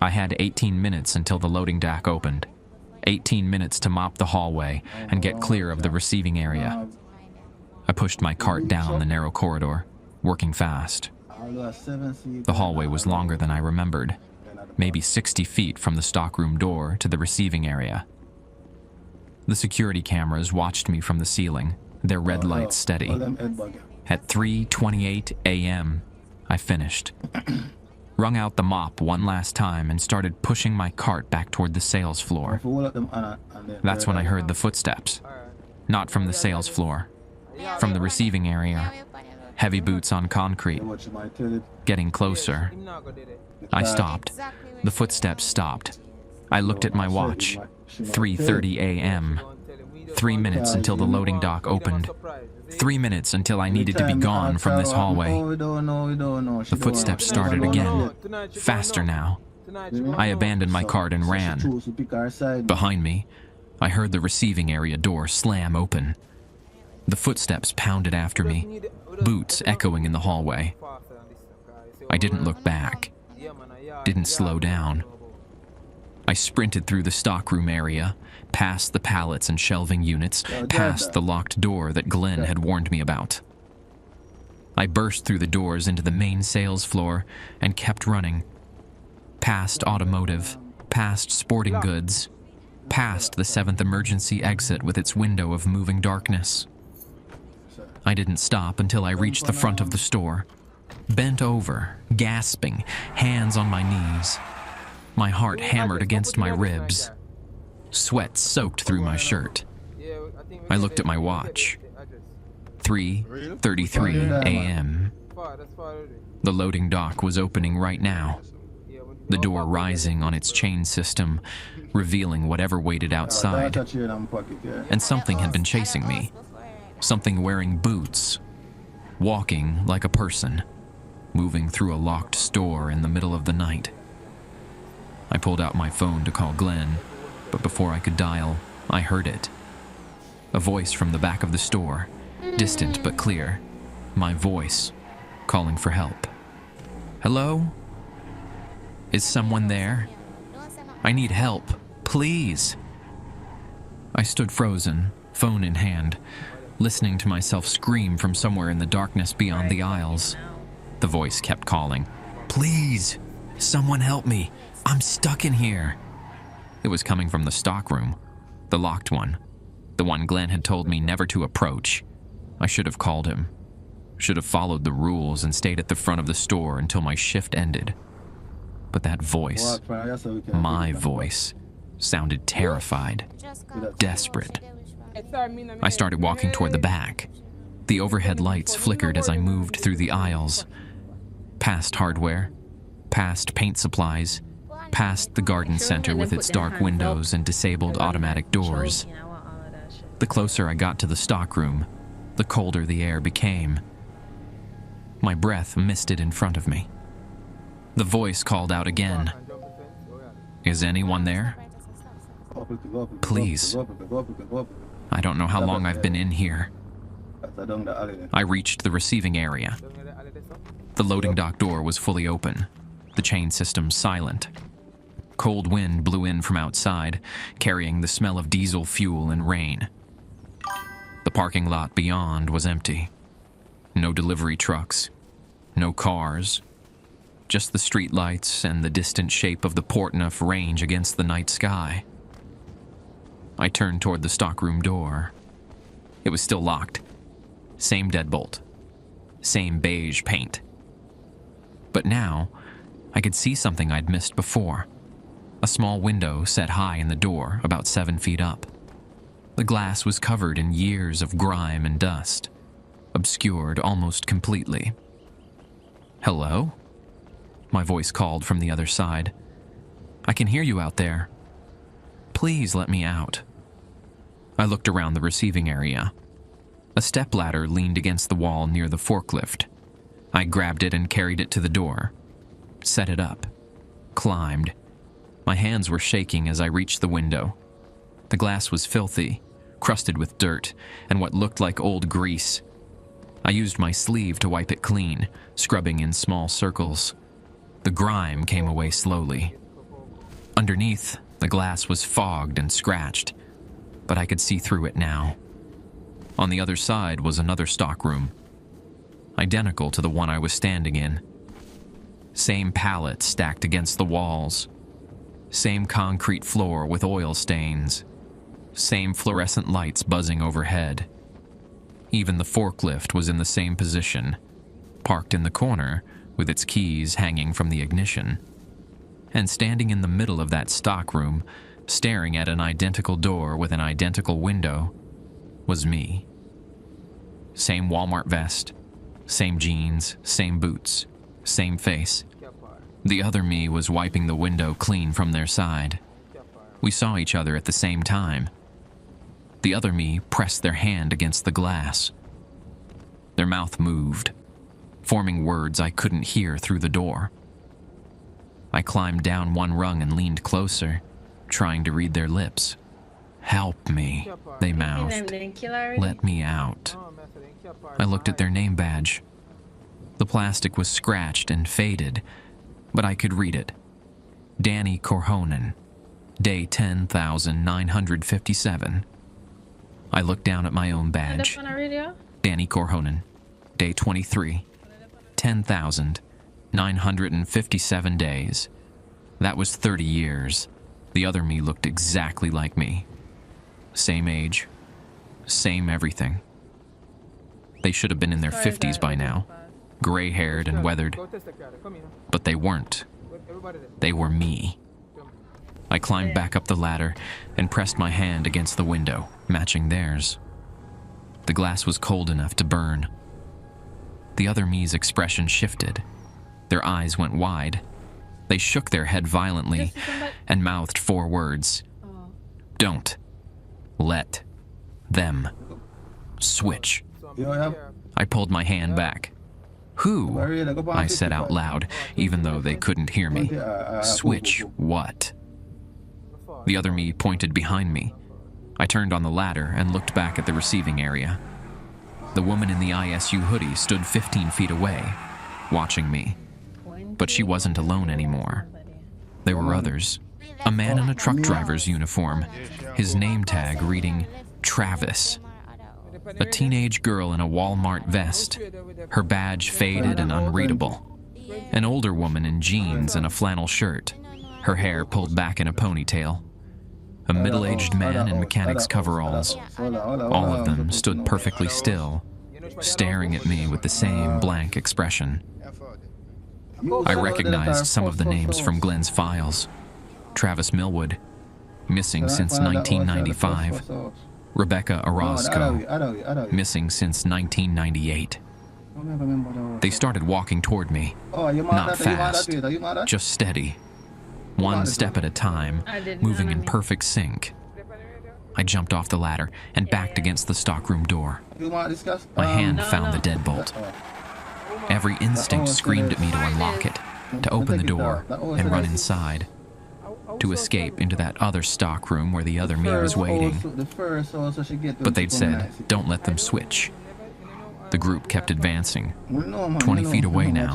I had 18 minutes until the loading dock opened. 18 minutes to mop the hallway and get clear of the receiving area. I pushed my cart down the narrow corridor, working fast. The hallway was longer than I remembered, maybe 60 feet from the stockroom door to the receiving area. The security cameras watched me from the ceiling, their red lights steady. At 3:28 a.m., I finished. Wrung out the mop one last time and started pushing my cart back toward the sales floor. That's when I heard the footsteps. Not from the sales floor, from the receiving area. Heavy boots on concrete. Getting closer. I stopped. The footsteps stopped. I looked at my watch. 3:30 a.m. 3 minutes until the loading dock opened. 3 minutes until I needed to be gone from this hallway. The footsteps started again. Faster now. I abandoned my cart and ran. Behind me, I heard the receiving area door slam open. The footsteps pounded after me, boots echoing in the hallway. I didn't look back. Didn't slow down. I sprinted through the stockroom area, past the pallets and shelving units, past the locked door that Glenn had warned me about. I burst through the doors into the main sales floor and kept running. Past automotive, past sporting goods, past the 7th emergency exit with its window of moving darkness. I didn't stop until I reached the front of the store, bent over, gasping, hands on my knees. My heart hammered against my ribs. Sweat soaked through my shirt. I looked at my watch. 3:33 a.m. The loading dock was opening right now, the door rising on its chain system, revealing whatever waited outside. And something had been chasing me. Something wearing boots, walking like a person, moving through a locked store in the middle of the night. I pulled out my phone to call Glenn, but before I could dial, I heard it. A voice from the back of the store, distant but clear. My voice, calling for help. Hello? Is someone there? I need help, please. I stood frozen, phone in hand, listening to myself scream from somewhere in the darkness beyond the aisles. The voice kept calling. Please, someone help me. I'm stuck in here. It was coming from the stockroom, the locked one, the one Glenn had told me never to approach. I should have called him. Should have followed the rules and stayed at the front of the store until my shift ended. But that voice, my voice, sounded terrified, desperate. I started walking toward the back. The overhead lights flickered as I moved through the aisles, past hardware, past paint supplies, past the garden center with its dark windows and disabled automatic doors. The closer I got to the stockroom, the colder the air became. My breath misted in front of me. The voice called out again. Is anyone there? Please. I don't know how long I've been in here. I reached the receiving area. The loading dock door was fully open, the chain system silent. Cold wind blew in from outside, carrying the smell of diesel fuel and rain. The parking lot beyond was empty. No delivery trucks, no cars, just the street lights and the distant shape of the Portneuf Range against the night sky. I turned toward the stockroom door. It was still locked. Same deadbolt. Same beige paint. But now, I could see something I'd missed before. A small window set high in the door, about 7 feet up. The glass was covered in years of grime and dust, obscured almost completely. Hello? My voice called from the other side. I can hear you out there. Please let me out. I looked around the receiving area. A stepladder leaned against the wall near the forklift. I grabbed it and carried it to the door, set it up, climbed. My hands were shaking as I reached the window. The glass was filthy, crusted with dirt and what looked like old grease. I used my sleeve to wipe it clean, scrubbing in small circles. The grime came away slowly. Underneath, the glass was fogged and scratched, but I could see through it now. On the other side was another stockroom, identical to the one I was standing in. Same pallets stacked against the walls. Same concrete floor with oil stains. Same fluorescent lights buzzing overhead. Even the forklift was in the same position, parked in the corner with its keys hanging from the ignition. And standing in the middle of that stockroom, staring at an identical door with an identical window, was me. Same Walmart vest, same jeans, same boots, same face. The other me was wiping the window clean from their side. We saw each other at the same time. The other me pressed their hand against the glass. Their mouth moved, forming words I couldn't hear through the door. I climbed down one rung and leaned closer, trying to read their lips. Help me, they mouthed. Let me out. I looked at their name badge. The plastic was scratched and faded, but I could read it. Danny Korhonen, day 10,957. I looked down at my own badge. Danny Korhonen, day 23, 10,957 days. That was 30 years. The other me looked exactly like me. Same age, same everything. They should have been in their 50s by now, gray-haired and weathered. But they weren't. They were me. I climbed back up the ladder and pressed my hand against the window, matching theirs. The glass was cold enough to burn. The other me's expression shifted. Their eyes went wide. They shook their head violently and mouthed 4 words. Oh. Don't let them switch. Yo, yeah. I pulled my hand back. Who? I said out loud, even though they couldn't hear me. Switch what? The other me pointed behind me. I turned on the ladder and looked back at the receiving area. The woman in the ISU hoodie stood 15 feet away, watching me. But she wasn't alone anymore. There were others. A man in a truck driver's uniform, his name tag reading Travis. A teenage girl in a Walmart vest, her badge faded and unreadable. An older woman in jeans and a flannel shirt, her hair pulled back in a ponytail. A middle-aged man in mechanic's coveralls. All of them stood perfectly still, staring at me with the same blank expression. I recognized some of the names from Glenn's files. Travis Millwood, missing since 1995. Rebecca Orozco, missing since 1998. They started walking toward me, not fast, just steady. One step at a time, moving in perfect sync. I jumped off the ladder and backed against the stockroom door. My hand found the deadbolt. Every instinct screamed at me to unlock it, to open the door and run inside, to escape into that other stockroom where the other me was waiting. But they'd said, don't let them switch. The group kept advancing, 20 feet away now,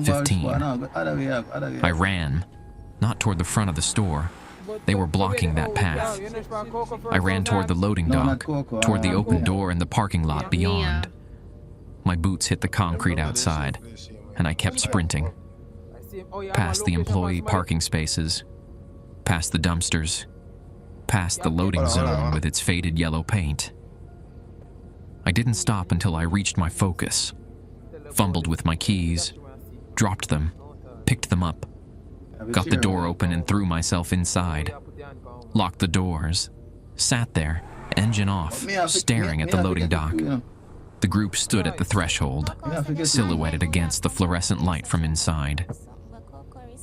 15. I ran, not toward the front of the store. They were blocking that path. I ran toward the loading dock, toward the open door in the parking lot beyond. My boots hit the concrete outside, and I kept sprinting. Past the employee parking spaces, past the dumpsters, past the loading zone with its faded yellow paint. I didn't stop until I reached my focus, fumbled with my keys, dropped them, picked them up, got the door open and threw myself inside, locked the doors, sat there, engine off, staring at the loading dock. The group stood at the threshold, silhouetted against the fluorescent light from inside.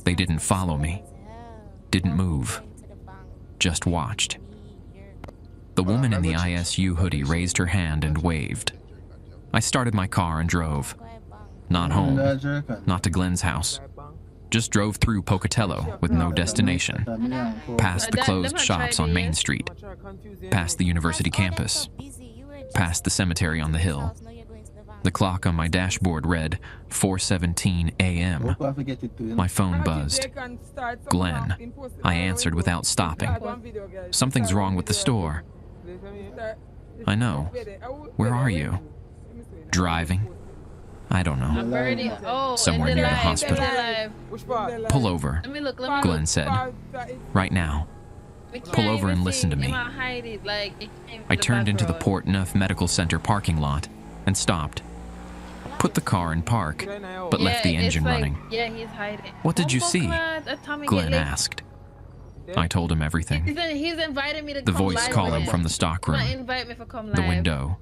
They didn't follow me, didn't move, just watched. The woman in the ISU hoodie raised her hand and waved. I started my car and drove. Not home, not to Glenn's house. Just drove through Pocatello with no destination. Past the closed shops on Main Street. Past the university campus. Past the cemetery on the hill. The clock on my dashboard read 4:17 a.m. My phone buzzed. Glenn. I answered without stopping. Something's wrong with the store. I know. Where are you? Driving? I don't know. I'm already, Somewhere near the hospital. Pull over, Glenn said. Right now. Pull over and listen to me. I turned into the Port Neuf Medical Center parking lot and stopped. Put the car in park, but left the engine running. Yeah, he's hiding. What did you see? Glenn asked. I told him everything. He's invited me to The come voice live calling with from him. the stockroom. He's not invite me to come live. The window.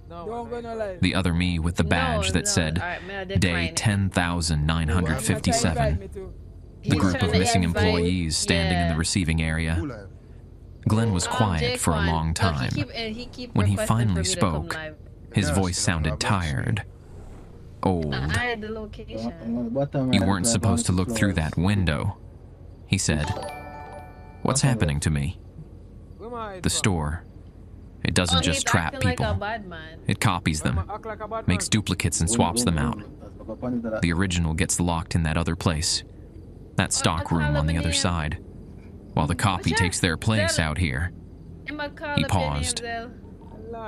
The other me with the badge that said, Day 10,957. The group of missing employees standing in the receiving area. Glenn was quiet for a long time. When he finally spoke, his voice sounded tired, old. I had the location. You weren't supposed to look through that window, he said. What's happening to me? The store. It doesn't just trap people. It copies them, makes duplicates and swaps them out. The original gets locked in that other place, that stock room on the other side, while the copy takes their place out here. He paused.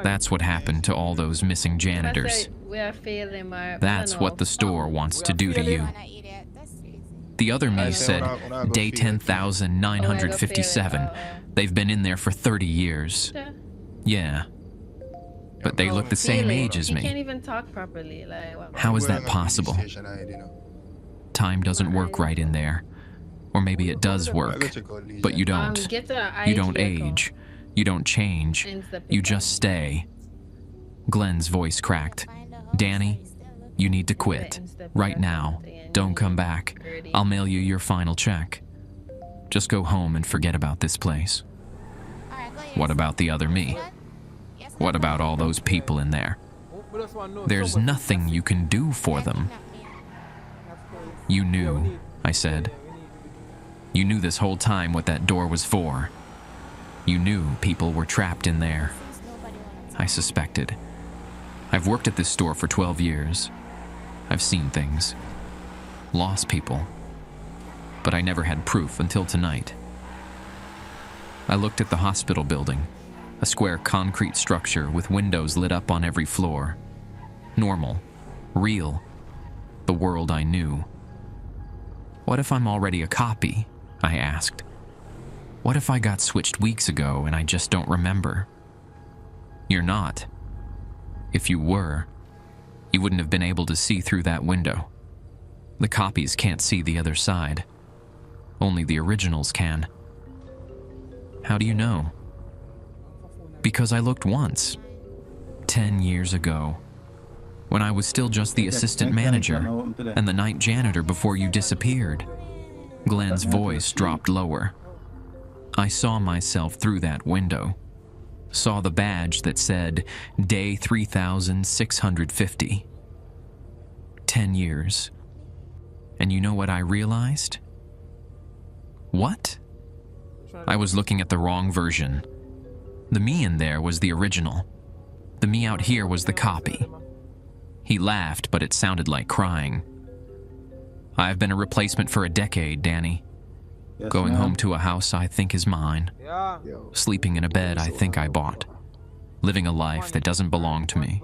That's what happened to all those missing janitors. That's what the store wants to do to you. The other me said, Day 10,957. They've been in there for 30 years. Yeah. But they look the same age as You can't me. even talk properly. How is that possible? Time doesn't work right in there. Or maybe it does work, but you don't. You don't age. You don't change. You just stay. Glenn's voice cracked. Danny, you need to quit. Right now. Don't come back. I'll mail you your final check. Just go home and forget about this place. What about the other me? What about all those people in there? There's nothing you can do for them. You knew, I said. You knew this whole time what that door was for. You knew people were trapped in there. I suspected. I've worked at this store for 12 years. I've seen things. Lost people. But I never had proof until tonight. I looked at the hospital building, a square concrete structure with windows lit up on every floor. Normal. Real. The world I knew. What if I'm already a copy? I asked. What if I got switched weeks ago and I just don't remember? You're not. If you were, you wouldn't have been able to see through that window. The copies can't see the other side. Only the originals can. How do you know? Because I looked once. 10 years ago. When I was still just the assistant manager and the night janitor before you disappeared. Glenn's voice dropped lower. I saw myself through that window. Saw the badge that said, Day 3650. 10 years. And you know what I realized? What? I was looking at the wrong version. The me in there was the original. The me out here was the copy. He laughed, but it sounded like crying. I've been a replacement for a decade, Danny. Going home to a house I think is mine. Sleeping in a bed I think I bought. Living a life that doesn't belong to me.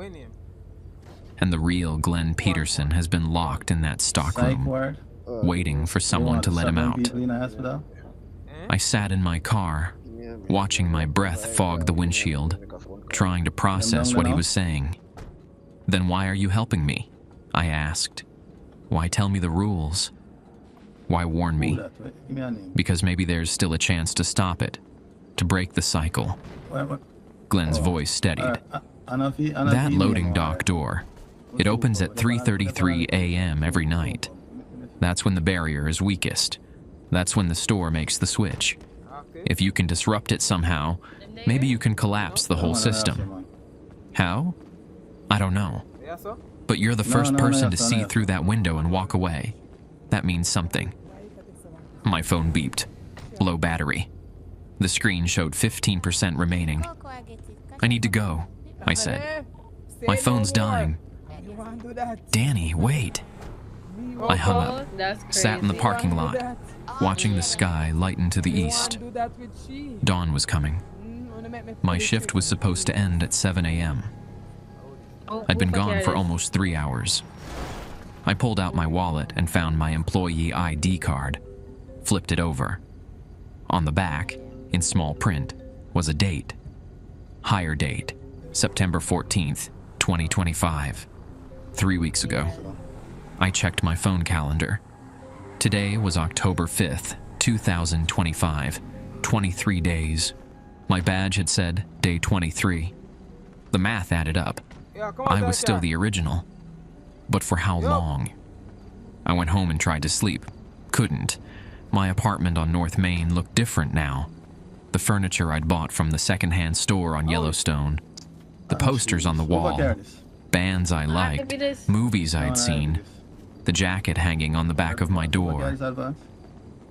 And the real Glenn Peterson has been locked in that stockroom, waiting for someone to let him out. I sat in my car, watching my breath fog the windshield, trying to process what he was saying. Then why are you helping me? I asked. Why tell me the rules? Why warn me? Because maybe there's still a chance to stop it, to break the cycle. Glenn's voice steadied. That loading dock door, it opens at 3:33 a.m. every night. That's when the barrier is weakest. That's when the store makes the switch. If you can disrupt it somehow, maybe you can collapse the whole system. How? I don't know. But you're the first person to see through that window and walk away. That means something. My phone beeped. Low battery. The screen showed 15% remaining. I need to go, I said. My phone's dying. Danny, wait. I hung up, sat in the parking lot, watching the sky lighten to the east. Dawn was coming. My shift was supposed to end at 7 a.m. I'd been gone for almost 3 hours. I pulled out my wallet and found my employee ID card, flipped it over. On the back, in small print, was a date. Hire date, September 14th, 2025. 3 weeks ago. I checked my phone calendar. Today was October 5th, 2025. 23 days. My badge had said day 23. The math added up. I was still the original. But for how long? I went home and tried to sleep. Couldn't. My apartment on North Main looked different now. The furniture I'd bought from the secondhand store on Yellowstone. The posters on the wall. Bands I liked. Movies I'd seen. The jacket hanging on the back of my door.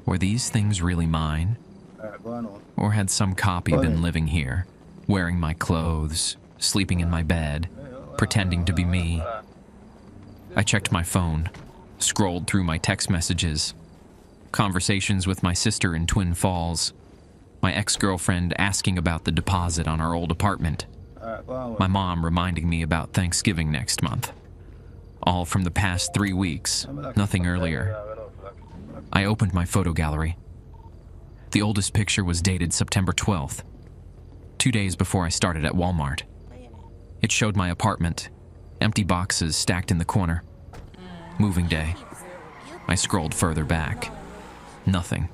Were these things really mine? Or had some copy been living here, wearing my clothes, sleeping in my bed, pretending to be me? I checked my phone, scrolled through my text messages, conversations with my sister in Twin Falls, my ex-girlfriend asking about the deposit on our old apartment, my mom reminding me about Thanksgiving next month. All from the past 3 weeks, nothing earlier. I opened my photo gallery. The oldest picture was dated September 12th, 2 days before I started at Walmart. It showed my apartment, empty boxes stacked in the corner. Moving day. I scrolled further back. Nothing.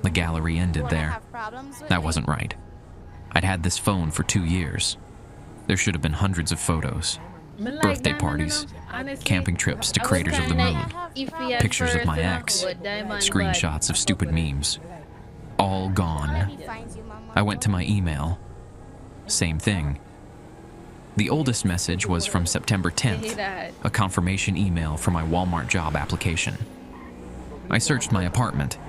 The gallery ended there. That wasn't right. I'd had this phone for 2 years. There should have been hundreds of photos, Me like birthday that, parties, honestly. camping trips to I was craters of the kinda moon, iffy at pictures of first, my you know, ex, with Diamond, screenshots of stupid memes. All gone. I went to my email. Same thing. The oldest message was from September but I hate 10th, that. a confirmation email for my Walmart job application. I searched my apartment,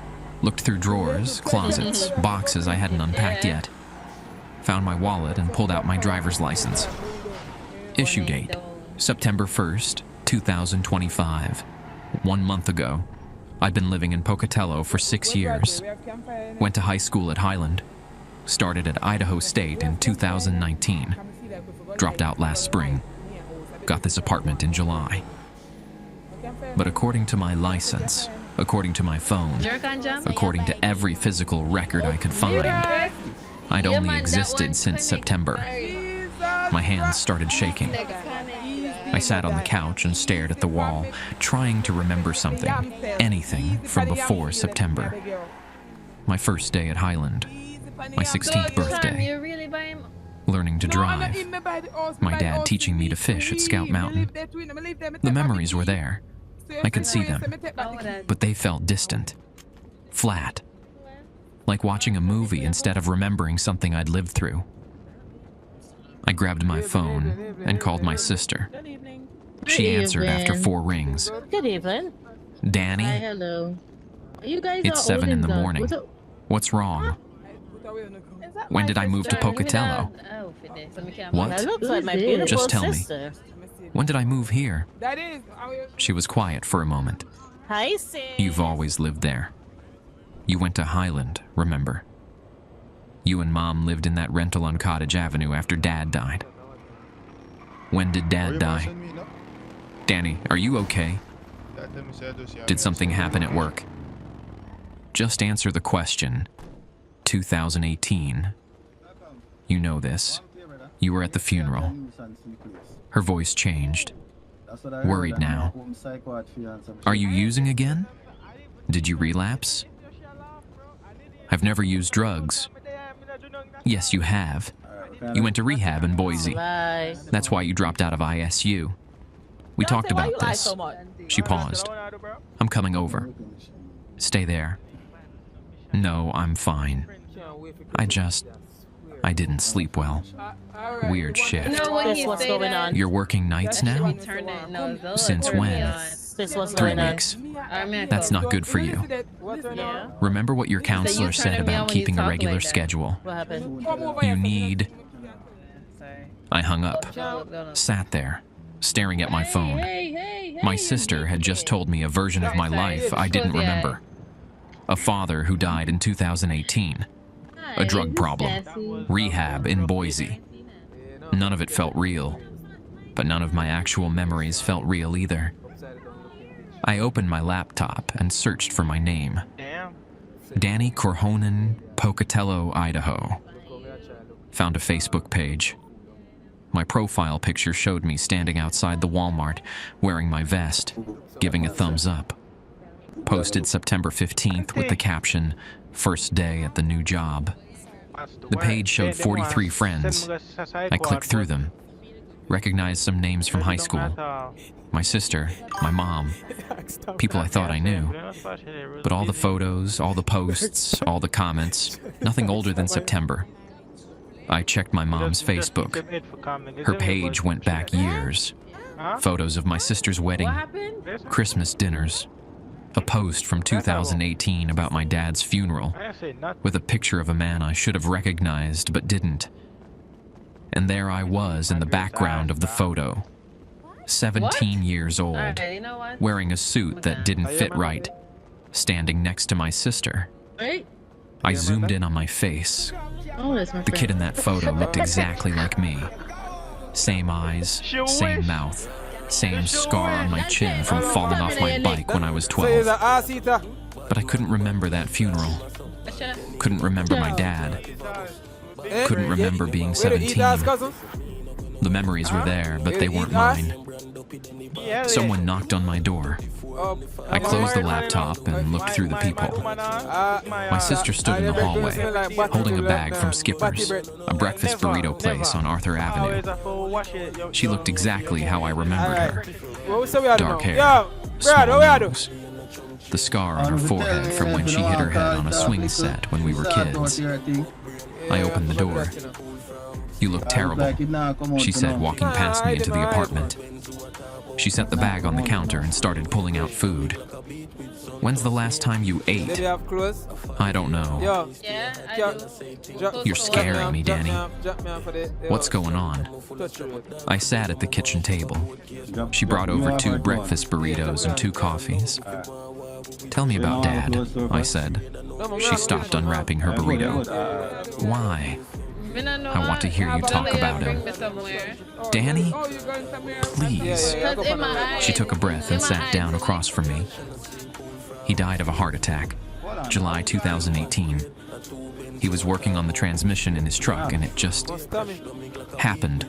looked through drawers, closets, boxes I hadn't unpacked yet, found my wallet and pulled out my driver's license. Issue date, September 1st, 2025. 1 month ago. I'd been living in Pocatello for 6 years. Went to high school at Highland. Started at Idaho State in 2019. Dropped out last spring. Got this apartment in July. But according to my license, according to my phone, Jerk on jump. according to every physical record I could find, I'd Yeah, only man, that existed one since funny. September. My hands started shaking. I sat on the couch and stared at the wall, trying to remember something, anything from before September. My first day at Highland, my 16th birthday, You really buy him? learning to drive, my dad teaching me to fish at Scout Mountain. The memories were there. I could see them, Oh, that. but they felt distant, flat, like watching a movie instead of remembering something I'd lived through. I grabbed my phone and called my sister. She answered after 4 rings. Good evening. Hi, Danny, hello. You guys it's are 7 in old the and morning. dark. What's wrong? When did I move to Pocatello? Oh, for this. Let me count. What? That looks like my Who's beautiful this? Just tell me. sister. When did I move here? That is. She was quiet for a moment. Hi, sis. You've always lived there. You went to Highland, remember? You and Mom lived in that rental on Cottage Avenue after Dad died. When did Dad die? Danny, are you okay? Did something happen at work? Just answer the question. 2018. You know this. You were at the funeral. Her voice changed. Worried now. Are you using again? Did you relapse? I've never used drugs. Yes, you have. You went to rehab in Boise. Bye. That's why you dropped out of ISU. We talked about this. She paused. I'm coming over. Stay there. No, I'm fine. I didn't sleep well. Weird shift. No, when Guess you what's say going that, on? You're working nights now? we turn it. No, those Since turn me when? on. This was 3 going on. weeks. I mean, That's not good for you. Yeah. Remember what your counselor said turning me on about when you keeping a talk regular like that. schedule. What happened? You need... Sorry. I hung up, Don't. sat there, staring at my phone. My sister had just told me a version of my life I didn't remember. A father who died in 2018. A drug problem. Rehab in Boise. None of it felt real, but none of my actual memories felt real either. I opened my laptop and searched for my name. Danny Corhonen, Pocatello, Idaho. Found a Facebook page. My profile picture showed me standing outside the Walmart, wearing my vest, giving a thumbs up. Posted September 15th with the caption, "First day at the new job." The page showed 43 friends. I clicked through them. Recognized some names from high school. My sister, my mom, people I thought I knew. But all the photos, all the posts, all the comments, nothing older than September. I checked my mom's Facebook. Her page went back years. Photos of my sister's wedding, What happened? Christmas dinners, a post from 2018 about my dad's funeral, with a picture of a man I should have recognized but didn't. And there I was in the background of the photo, 17 years old, Alright, you know what? wearing a suit that didn't fit right, standing next to my sister. Right? I zoomed in on my face. Oh, that's my The friend. kid in that photo looked exactly like me. Same eyes, same mouth, same scar on my chin from falling off my bike when I was 12. But I couldn't remember that funeral. Couldn't remember my dad. Couldn't remember being 17. The memories were there, but they weren't mine. Yeah, Someone knocked on my door. I closed the laptop and looked through the people. My sister stood in the hallway, holding a bag from Skipper's, a breakfast burrito place on Arthur Avenue. She looked exactly how I remembered her. Dark hair, small nose, the scar on her forehead from when she hit her head on a swing set when we were kids. I opened the door. "You look terrible," she said, walking past me into the apartment. She set the bag on the counter and started pulling out food. "When's the last time you ate?" Did you have clothes? "I don't know." Yeah, I do. You're scaring me, Danny. Drop me off for the- What's going on? Touch you. I sat at the kitchen table. She brought over 2 breakfast burritos and 2 coffees. "Tell me about Dad," I said. She stopped unwrapping her burrito. "Why?" I I want to hear you talk about him. "Danny, Oh, you're going somewhere? please." Go for it. She took a breath and sat down across from me. "He died of a heart attack, July 2018. He was working on the transmission in his truck and it just Tummy. happened.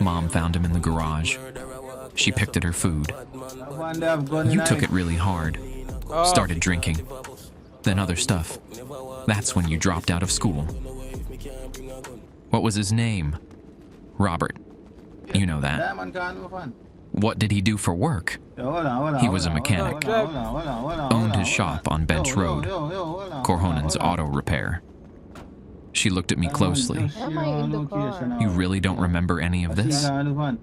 Mom found him in the garage. She picked at her food. You took it really hard. Started drinking. Then other stuff. That's when you dropped out of school." "What was his name?" "Robert. You know that." "What did he do for work?" He was a mechanic. Owned his shop on Bench Road, Corhonen's Auto Repair. She looked at me closely. Am I in the car? "You really don't remember any of this?" Diamond.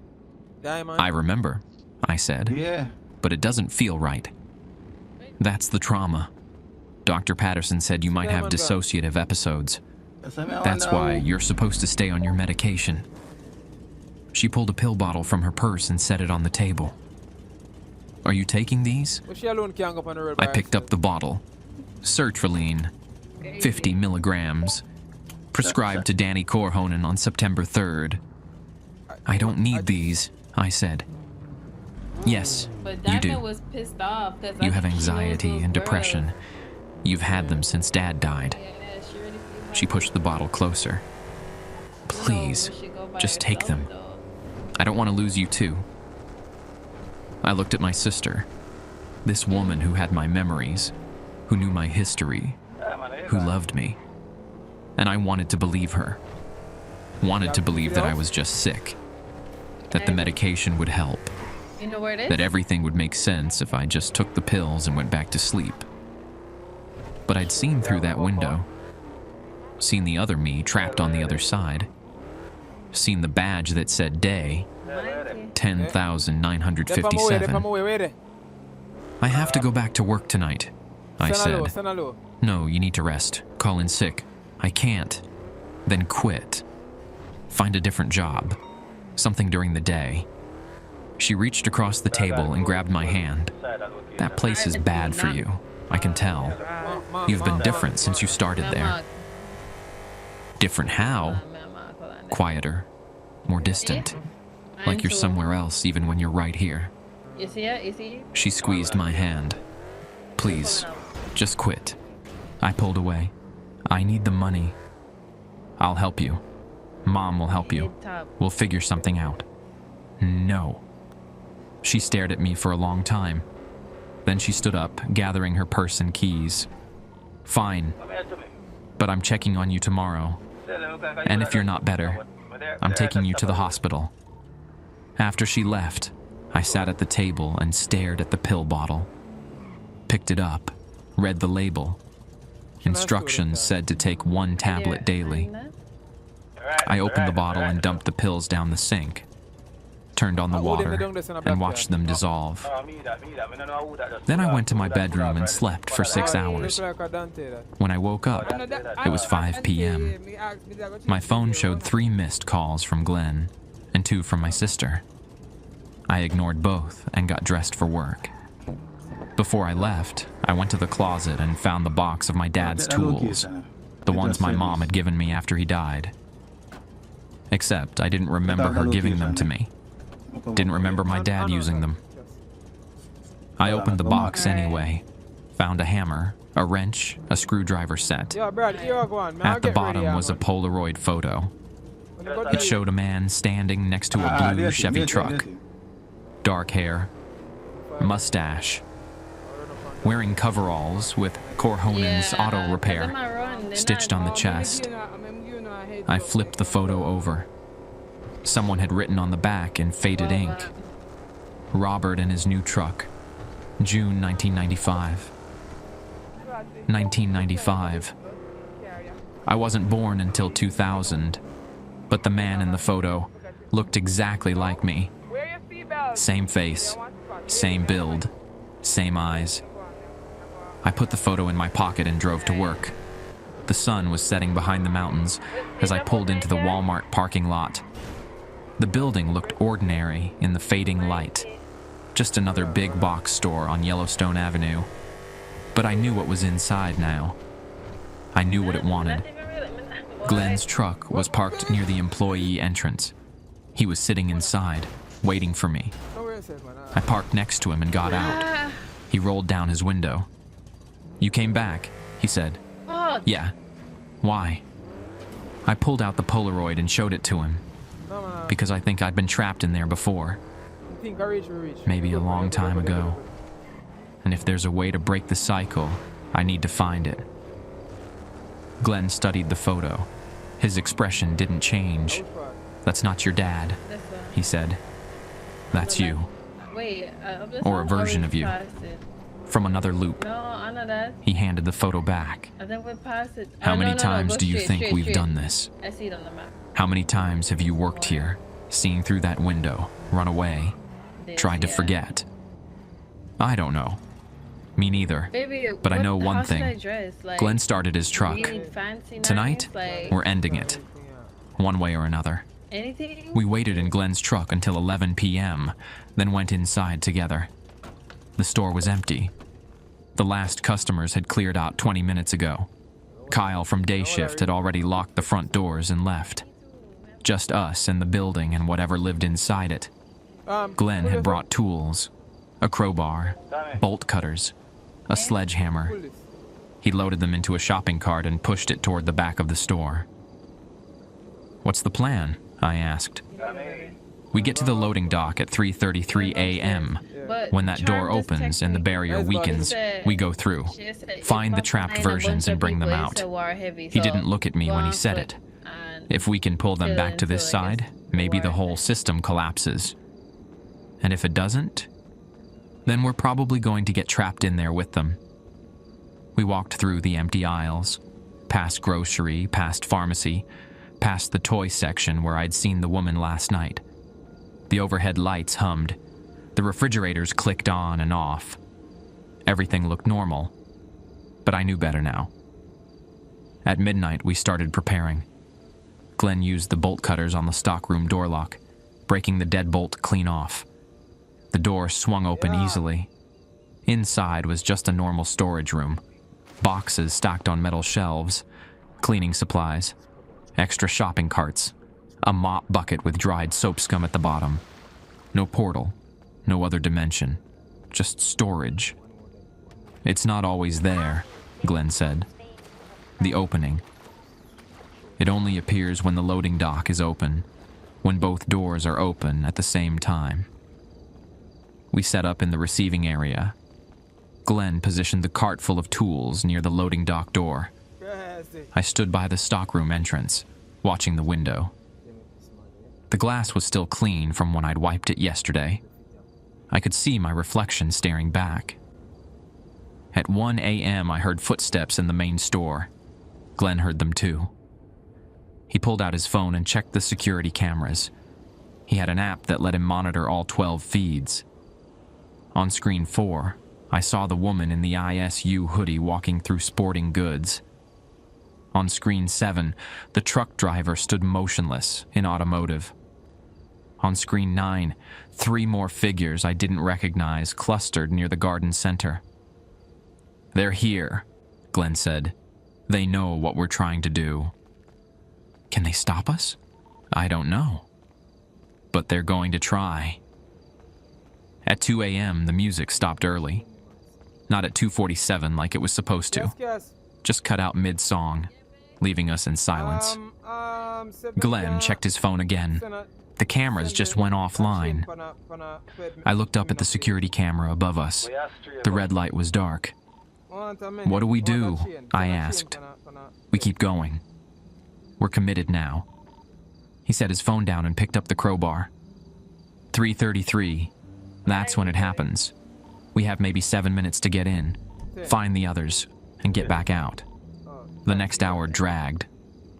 "I remember," I said, "but it doesn't feel right. That's the trauma. Dr. Patterson said you might have dissociative episodes. That's why you're supposed to stay on your medication." She pulled a pill bottle from her purse and set it on the table. "Are you taking these?" But she alone can't go up on the road I by picked up the bottle. Sertraline, 50 milligrams, prescribed to Danny Corhonen on September 3rd. "I don't need these," I said. "Yes, But you Diamond do. was pissed off because You have anxiety and depression. You've had them since Dad died." She pushed the bottle closer. "Please, just take them. I don't want to lose you too." I looked at my sister, this woman who had my memories, who knew my history, who loved me. And I wanted to believe her. Wanted to believe that I was just sick, that the medication would help, You know where it is? that everything would make sense if I just took the pills and went back to sleep. But I'd seen through that window, seen the other me trapped on the other side, seen the badge that said day, 10,957. "I have to go back to work tonight," I said. "No, you need to rest. Call in sick." "I can't." "Then quit. Find a different job. Something during the day." She reached across the table and grabbed my hand. "That place is bad for you. I can tell. You've been different since you started there." "Different how?" "Quieter. More distant. Like you're somewhere else even when you're right here." You see it? You see? She squeezed my hand. "Please, just quit." I pulled away. "I need the money. I'll help you. Mom will help you. We'll figure something out." "No." She stared at me for a long time. Then she stood up, gathering her purse and keys. "Fine, but I'm checking on you tomorrow. And if you're not better, I'm taking you to the hospital." After she left, I sat at the table and stared at the pill bottle. Picked it up, read the label. Instructions said to take 1 tablet daily. I opened the bottle and dumped the pills down the sink. Turned on the water and watched them dissolve. Then I went to my bedroom and slept for 6 hours. When I woke up, it was 5 p.m. My phone showed 3 missed calls from Glenn and 2 from my sister. I ignored both and got dressed for work. Before I left, I went to the closet and found the box of my dad's tools, the ones my mom had given me after he died. Except I didn't remember her giving them to me. Didn't remember my dad using them. I opened the box anyway, found a hammer, a wrench, a screwdriver set. At the bottom was a Polaroid photo. It showed a man standing next to a blue Chevy truck. Dark hair, mustache, wearing coveralls with Korhonen's auto repair stitched on the chest. I flipped the photo over. Someone had written on the back in faded ink, Robert and his new truck, June 1995. 1995. I wasn't born until 2000, but the man in the photo looked exactly like me. Same face, same build, same eyes. I put the photo in my pocket and drove to work. The sun was setting behind the mountains as I pulled into the Walmart parking lot. The building looked ordinary in the fading light, just another big box store on Yellowstone Avenue. But I knew what was inside now. I knew what it wanted. Glenn's truck was parked near the employee entrance. He was sitting inside, waiting for me. I parked next to him and got out. He rolled down his window. "You came back," he said. "Yeah. Why?" I pulled out the Polaroid and showed it to him, because I think I'd been trapped in there before, maybe a long time ago. And if there's a way to break the cycle, I need to find it. Glenn studied the photo. His expression didn't change. "That's not your dad," he said. "That's you." Or a version of you. From another loop. No, I know that. He handed the photo back. I think we passed it. "How many times do you think we've done this? I see it on the map. How many times have you worked here, seen through that window, run away, tried to forget?" "I don't know. Me neither. Baby, But I know one how should thing. I dress? Like, Glenn started his truck. really fancy, Tonight, nice, like, we're ending it. One way or another. anything? We waited in Glenn's truck until 11 p.m., then went inside together. The store was empty. The last customers had cleared out 20 minutes ago. Kyle from day shift had already locked the front doors and left. Just us and the building and whatever lived inside it. Glenn had brought tools, a crowbar, bolt cutters, a sledgehammer. He loaded them into a shopping cart and pushed it toward the back of the store. "What's the plan?" I asked. "We get to the loading dock at 3:33 a.m. But When that door Charm just opens texted and the me. barrier weakens, we go through. She just said, Find the "If trapped find a versions bunch and of bring them people, out." it's a war heavy, He so didn't look at me go when he on said foot it. and If we can pull them chill back to this until, I side, guess, maybe the war whole ends. system collapses. And if it doesn't, then we're probably going to get trapped in there with them. We walked through the empty aisles, past grocery, past pharmacy, past the toy section where I'd seen the woman last night. The overhead lights hummed. The refrigerators clicked on and off. Everything looked normal, but I knew better now. At midnight, we started preparing. Glenn used the bolt cutters on the stockroom door lock, breaking the deadbolt clean off. The door swung open easily. Inside was just a normal storage room. Boxes stacked on metal shelves, cleaning supplies, extra shopping carts, a mop bucket with dried soap scum at the bottom. No portal, no other dimension, just storage. "It's not always there," Glenn said. "The opening. It only appears when the loading dock is open, when both doors are open at the same time." We set up in the receiving area. Glenn positioned the cart full of tools near the loading dock door. I stood by the stockroom entrance, watching the window. The glass was still clean from when I'd wiped it yesterday. I could see my reflection staring back. At 1 a.m., I heard footsteps in the main store. Glenn heard them too. He pulled out his phone and checked the security cameras. He had an app that let him monitor all 12 feeds. On screen 4, I saw the woman in the ISU hoodie walking through sporting goods. On screen 7, the truck driver stood motionless in automotive. On screen 9, 3 more figures I didn't recognize clustered near the garden center. "They're here," Glenn said. "They know what we're trying to do." Can they stop us? I don't know. But they're going to try. At 2 a.m., the music stopped early. Not at 2:47 like it was supposed to. Just cut out mid-song, leaving us in silence. Glenn checked his phone again. The cameras just went offline. I looked up at the security camera above us. The red light was dark. What do we do? I asked. We keep going. We're committed now. He set his phone down and picked up the crowbar. 3:33. That's when it happens. We have maybe 7 minutes to get in, find the others, and get back out. The next hour dragged.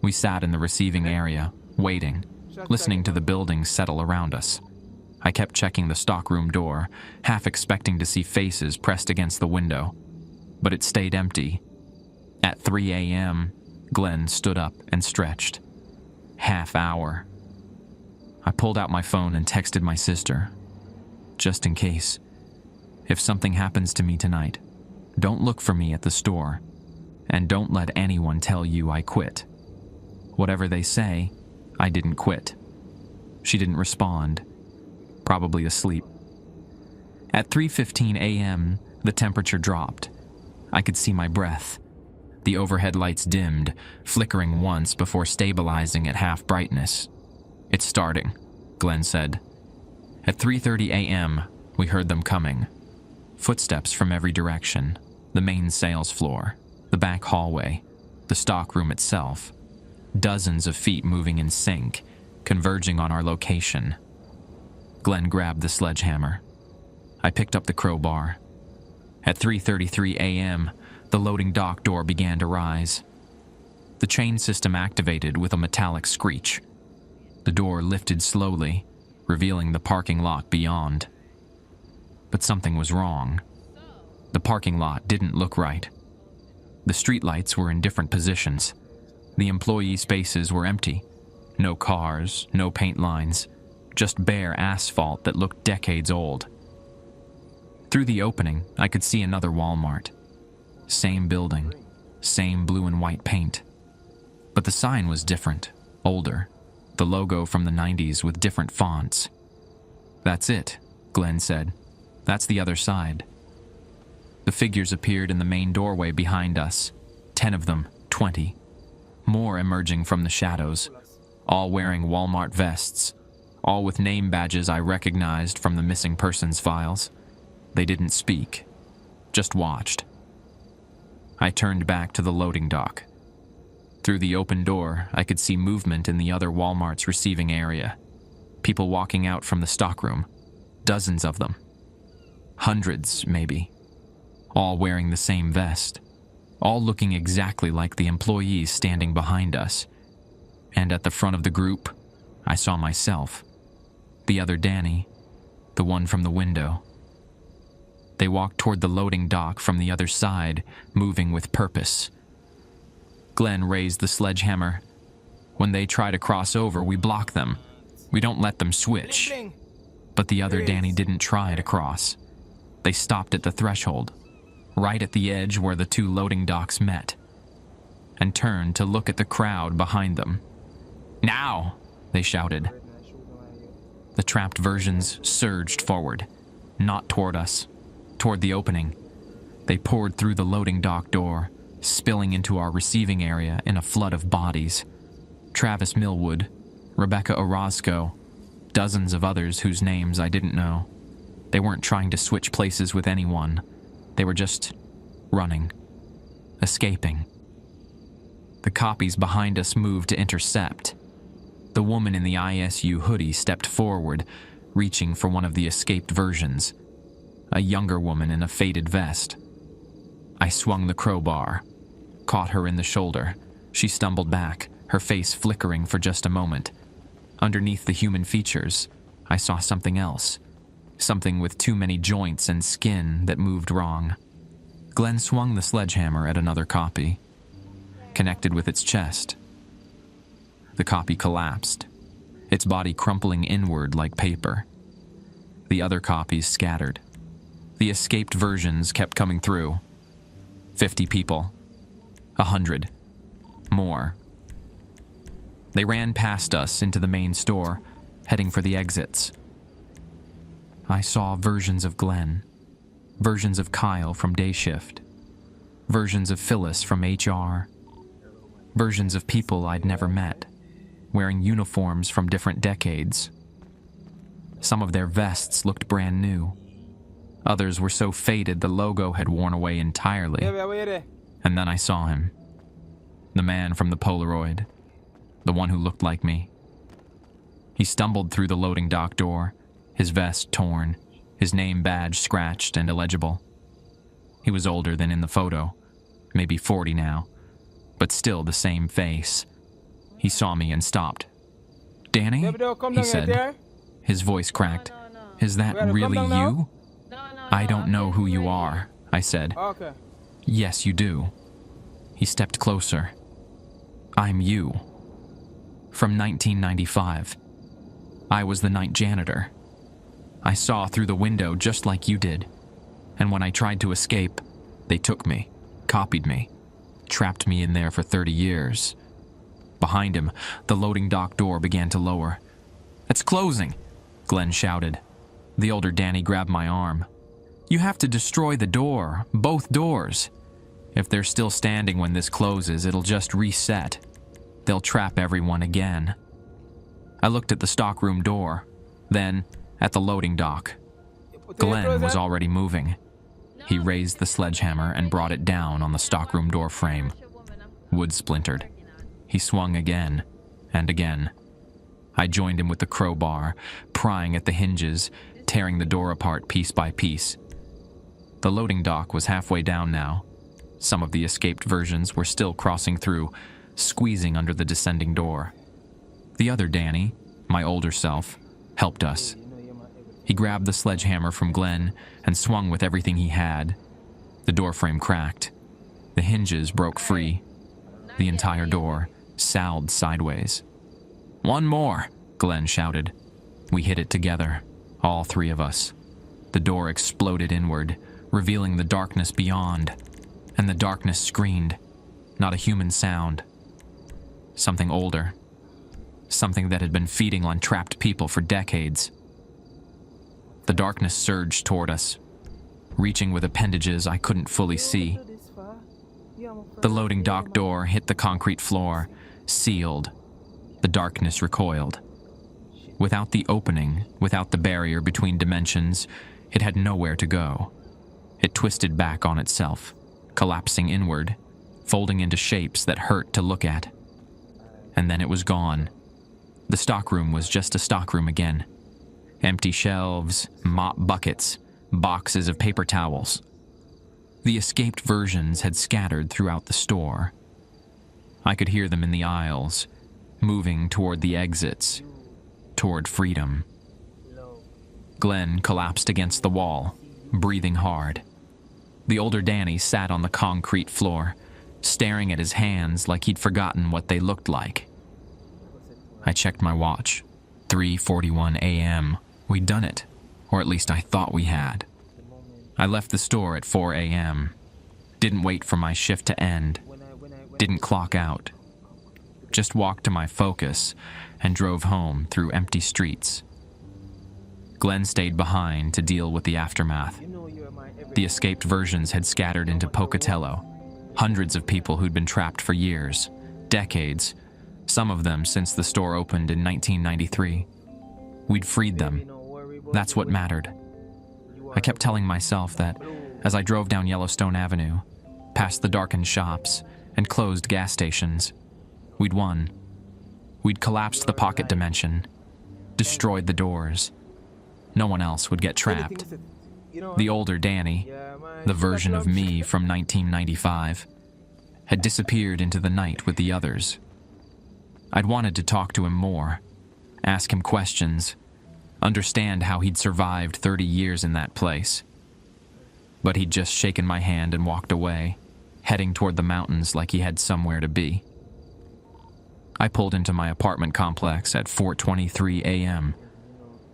We sat in the receiving area, waiting, listening to the buildings settle around us. I kept checking the stockroom door, half expecting to see faces pressed against the window, but it stayed empty. At 3 a.m., Glenn stood up and stretched. Half hour. I pulled out my phone and texted my sister. Just in case. If something happens to me tonight, don't look for me at the store, and don't let anyone tell you I quit. Whatever they say, I didn't quit. She didn't respond. Probably asleep. At 3:15 a.m., the temperature dropped. I could see my breath. The overhead lights dimmed, flickering once before stabilizing at half brightness. It's starting, Glenn said. At 3:30 a.m., we heard them coming. Footsteps from every direction. The main sales floor, the back hallway, the stockroom itself. Dozens of feet moving in sync, converging on our location. Glenn grabbed the sledgehammer. I picked up the crowbar. At 3:33 a.m., the loading dock door began to rise. The chain system activated with a metallic screech. The door lifted slowly, revealing the parking lot beyond. But something was wrong. The parking lot didn't look right. The streetlights were in different positions. The employee spaces were empty. No cars, no paint lines, just bare asphalt that looked decades old. Through the opening, I could see another Walmart. Same building, same blue and white paint. But the sign was different, older. The logo from the 90s with different fonts. That's it, Glenn said. That's the other side. The figures appeared in the main doorway behind us. 10 of them, 20. More emerging from the shadows, all wearing Walmart vests, all with name badges I recognized from the missing persons files. They didn't speak, just watched. I turned back to the loading dock. Through the open door, I could see movement in the other Walmart's receiving area. People walking out from the stockroom. Dozens of them. Hundreds, maybe. All wearing the same vest. All looking exactly like the employees standing behind us. And at the front of the group, I saw myself. The other Danny. The one from the window. They walked toward the loading dock from the other side, moving with purpose. Glenn raised the sledgehammer. When they try to cross over, we block them. We don't let them switch. But the other Danny didn't try to cross. They stopped at the threshold, right at the edge where the two loading docks met, and turned to look at the crowd behind them. "Now!" they shouted. The trapped versions surged forward, not toward us, toward the opening. They poured through the loading dock door, spilling into our receiving area in a flood of bodies. Travis Millwood, Rebecca Orozco, dozens of others whose names I didn't know. They weren't trying to switch places with anyone. They were just running, escaping. The copies behind us moved to intercept. The woman in the ISU hoodie stepped forward, reaching for one of the escaped versions. A younger woman in a faded vest. I swung the crowbar, caught her in the shoulder. She stumbled back, her face flickering for just a moment. Underneath the human features, I saw something else. Something with too many joints and skin that moved wrong. Glenn swung the sledgehammer at another copy, connected with its chest. The copy collapsed, its body crumpling inward like paper. The other copies scattered. The escaped versions kept coming through. 50 people. 100. More. They ran past us into the main store, heading for the exits. I saw versions of Glenn, versions of Kyle from day shift, versions of Phyllis from HR, versions of people I'd never met. wearing uniforms from different decades. Some of their vests looked brand new. Others were so faded the logo had worn away entirely. And then I saw him. The man from the Polaroid. The one who looked like me. He stumbled through the loading dock door, his vest torn, his name badge scratched and illegible. He was older than in the photo, maybe 40 now, but still the same face. He saw me and stopped. "Danny?" he said. His voice cracked. "Is that really you?" "I don't know who you are," I said. Okay. "Yes, you do." He stepped closer. "I'm you. From 1995. I was the night janitor. I saw through the window just like you did. And when I tried to escape, they took me, copied me, trapped me in there for 30 years. Behind him, the loading dock door began to lower. "It's closing," Glenn shouted. The older Danny grabbed my arm. "You have to destroy the door, both doors. If they're still standing when this closes, it'll just reset. They'll trap everyone again." I looked at the stockroom door, then at the loading dock. Glenn was already moving. He raised the sledgehammer and brought it down on the stockroom door frame. Wood splintered. He swung again and again. I joined him with the crowbar, prying at the hinges, tearing the door apart piece by piece. The loading dock was halfway down now. Some of the escaped versions were still crossing through, squeezing under the descending door. The other Danny, my older self, helped us. He grabbed the sledgehammer from Glenn and swung with everything he had. The door frame cracked. The hinges broke free. The entire door sowed sideways. "One more," Glenn shouted. We hit it together, all three of us. The door exploded inward, revealing the darkness beyond. And the darkness screamed. Not a human sound. Something older. Something that had been feeding on trapped people for decades. The darkness surged toward us, reaching with appendages I couldn't fully see. The loading dock door hit the concrete floor, sealed. The darkness recoiled. Without the opening, without the barrier between dimensions, it had nowhere to go. It twisted back on itself, collapsing inward, folding into shapes that hurt to look at. And then it was gone. The stockroom was just a stockroom again. Empty shelves, mop buckets, boxes of paper towels. The escaped versions had scattered throughout the store. I could hear them in the aisles, moving toward the exits, toward freedom. Glenn collapsed against the wall, breathing hard. The older Danny sat on the concrete floor, staring at his hands like he'd forgotten what they looked like. I checked my watch. 3:41 a.m. We'd done it, or at least I thought we had. I left the store at 4 a.m. Didn't wait for my shift to end. Didn't clock out. Just walked to my focus and drove home through empty streets. Glenn stayed behind to deal with the aftermath. The escaped versions had scattered into Pocatello. Hundreds of people who'd been trapped for years, decades, some of them since the store opened in 1993. We'd freed them. That's what mattered. I kept telling myself that as I drove down Yellowstone Avenue, past the darkened shops and closed gas stations, we'd won. We'd collapsed the pocket dimension, destroyed the doors. No one else would get trapped. The older Danny, the version of me from 1995, had disappeared into the night with the others. I'd wanted to talk to him more, ask him questions, understand how he'd survived 30 years in that place. But he'd just shaken my hand and walked away, heading toward the mountains like he had somewhere to be. I pulled into my apartment complex at 4:23 a.m.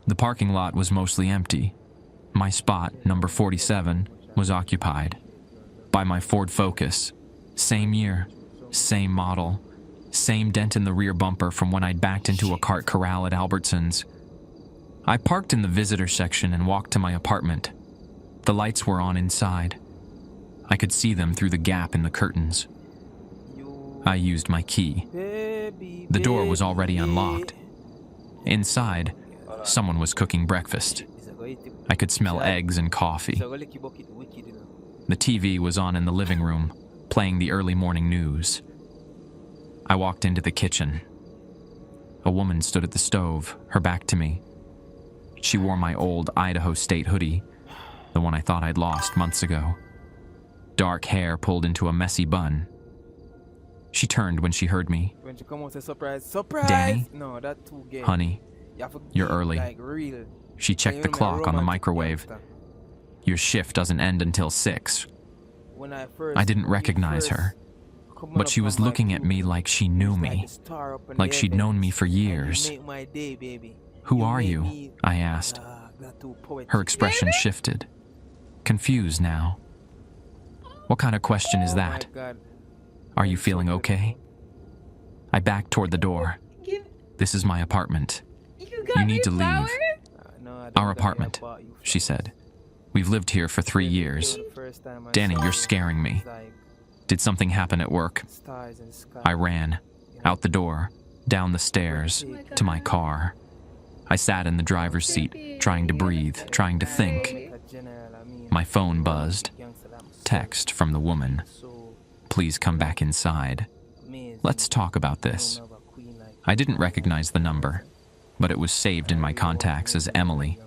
The parking lot was mostly empty. My spot, number 47, was occupied by my Ford Focus. Same year, same model, same dent in the rear bumper from when I'd backed into a cart corral at Albertsons. I parked in the visitor section and walked to my apartment. The lights were on inside. I could see them through the gap in the curtains. I used my key. The door was already unlocked. Inside, someone was cooking breakfast. I could smell eggs and coffee. The TV was on in the living room, playing the early morning news. I walked into the kitchen. A woman stood at the stove, her back to me. She wore my old Idaho State hoodie, the one I thought I'd lost months ago. Dark hair pulled into a messy bun. She turned when she heard me. When she come out, say surprise, surprise. Danny? No, that too gay. Honey, You have to you're give, early. Like real. She checked the clock on the microwave. Your shift doesn't end until 6. When I first I didn't recognize her, but she was looking at me like she knew me, like she'd known me for years. Who are you? I asked. Her expression shifted. Confused now. What kind of question is that? Are you feeling okay? I backed toward the door. This is my apartment. You need to leave. Our apartment, she said. We've lived here for 3 years. Danny, you're scaring me. Did something happen at work? I ran, out the door, down the stairs, to my car. I sat in the driver's seat, trying to breathe, trying to think. My phone buzzed. Text from the woman. Please come back inside. Let's talk about this. I didn't recognize the number, but it was saved in my contacts as Emily.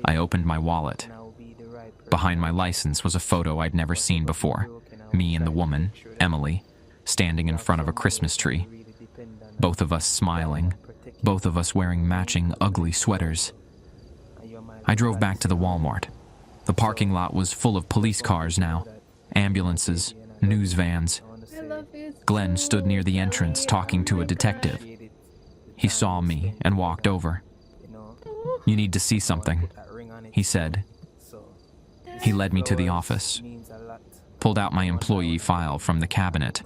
I opened my wallet. Behind my license was a photo I'd never seen before. Me and the woman, Emily, standing in front of a Christmas tree. Both of us smiling. Both of us wearing matching ugly sweaters. I drove back to the Walmart. The parking lot was full of police cars now. Ambulances, news vans. Glenn stood near the entrance talking to a detective. He saw me and walked over. You need to see something, he said. He led me to the office, pulled out my employee file from the cabinet,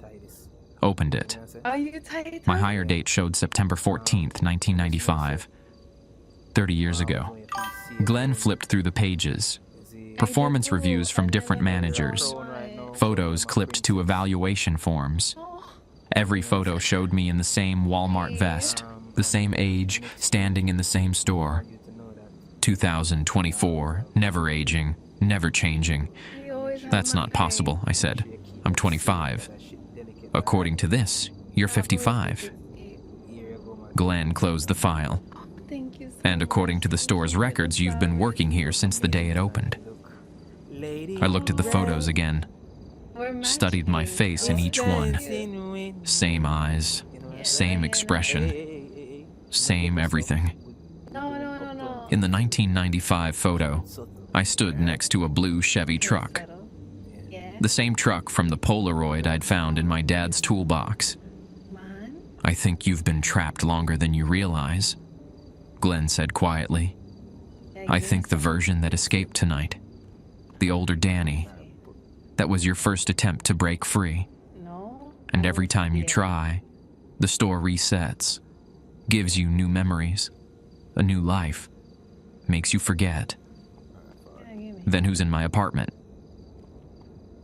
opened it. My hire date showed September 14th, 1995. 30 years ago. Glenn flipped through the pages. Performance reviews from different managers. Photos clipped to evaluation forms. Every photo showed me in the same Walmart vest, the same age, standing in the same store. 2024, never aging, never changing. That's not possible, I said. I'm 25. According to this, you're 55. Glenn closed the file. And according to the store's records, you've been working here since the day it opened. I looked at the photos again, studied my face in each one. Same eyes, same expression, same everything. In the 1995 photo, I stood next to a blue Chevy truck. The same truck from the Polaroid I'd found in my dad's toolbox. I think you've been trapped longer than you realize, Glenn said quietly. I think the version that escaped tonight, the older Danny, that was your first attempt to break free. And every time you try, the store resets, gives you new memories, a new life, makes you forget. Then who's in my apartment?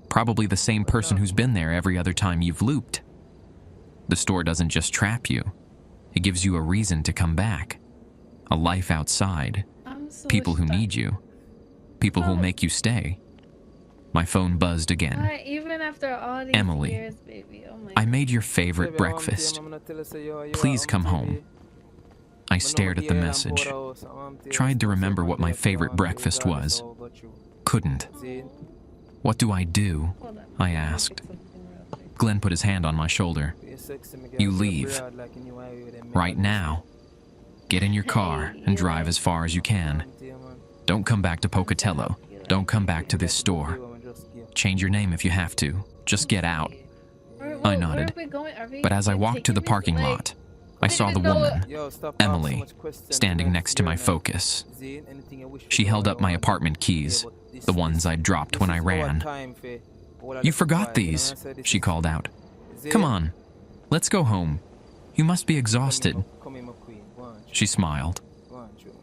Probably the same person who's been there every other time you've looped. The store doesn't just trap you. It gives you a reason to come back. A life outside. People who need you. People who'll make you stay. My phone buzzed again. Even after all these Emily, years, baby. Oh my I made your favorite breakfast. Please come home. I stared at the message. Tried to remember what my favorite breakfast was. Couldn't. What do I do? I asked. Glenn put his hand on my shoulder. You leave. Right now. Get in your car and drive as far as you can. Don't come back to Pocatello. Don't come back to this store. Change your name if you have to. Just get out. I nodded. But as I walked to the parking lot, I saw the woman, Emily, standing next to my Focus. She held up my apartment keys, the ones I'd dropped when I ran. You forgot these, she called out. Come on, let's go home. You must be exhausted. She smiled,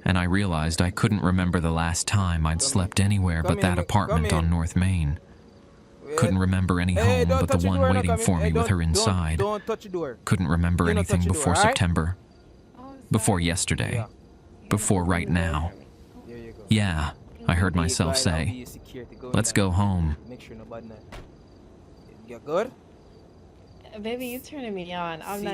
and I realized I couldn't remember the last time I'd slept anywhere but that apartment on North Main. Couldn't remember any home but the one waiting for me with her inside. Don't touch the door. Couldn't remember You don't touch anything the door, before alright? September. Before yesterday. Yeah. Before right now. There you go. Yeah, I heard Be myself quiet, I'll be say, your security. Go let's inside. go home. Make sure nobody know. You good? Baby, you turning me on. I'm not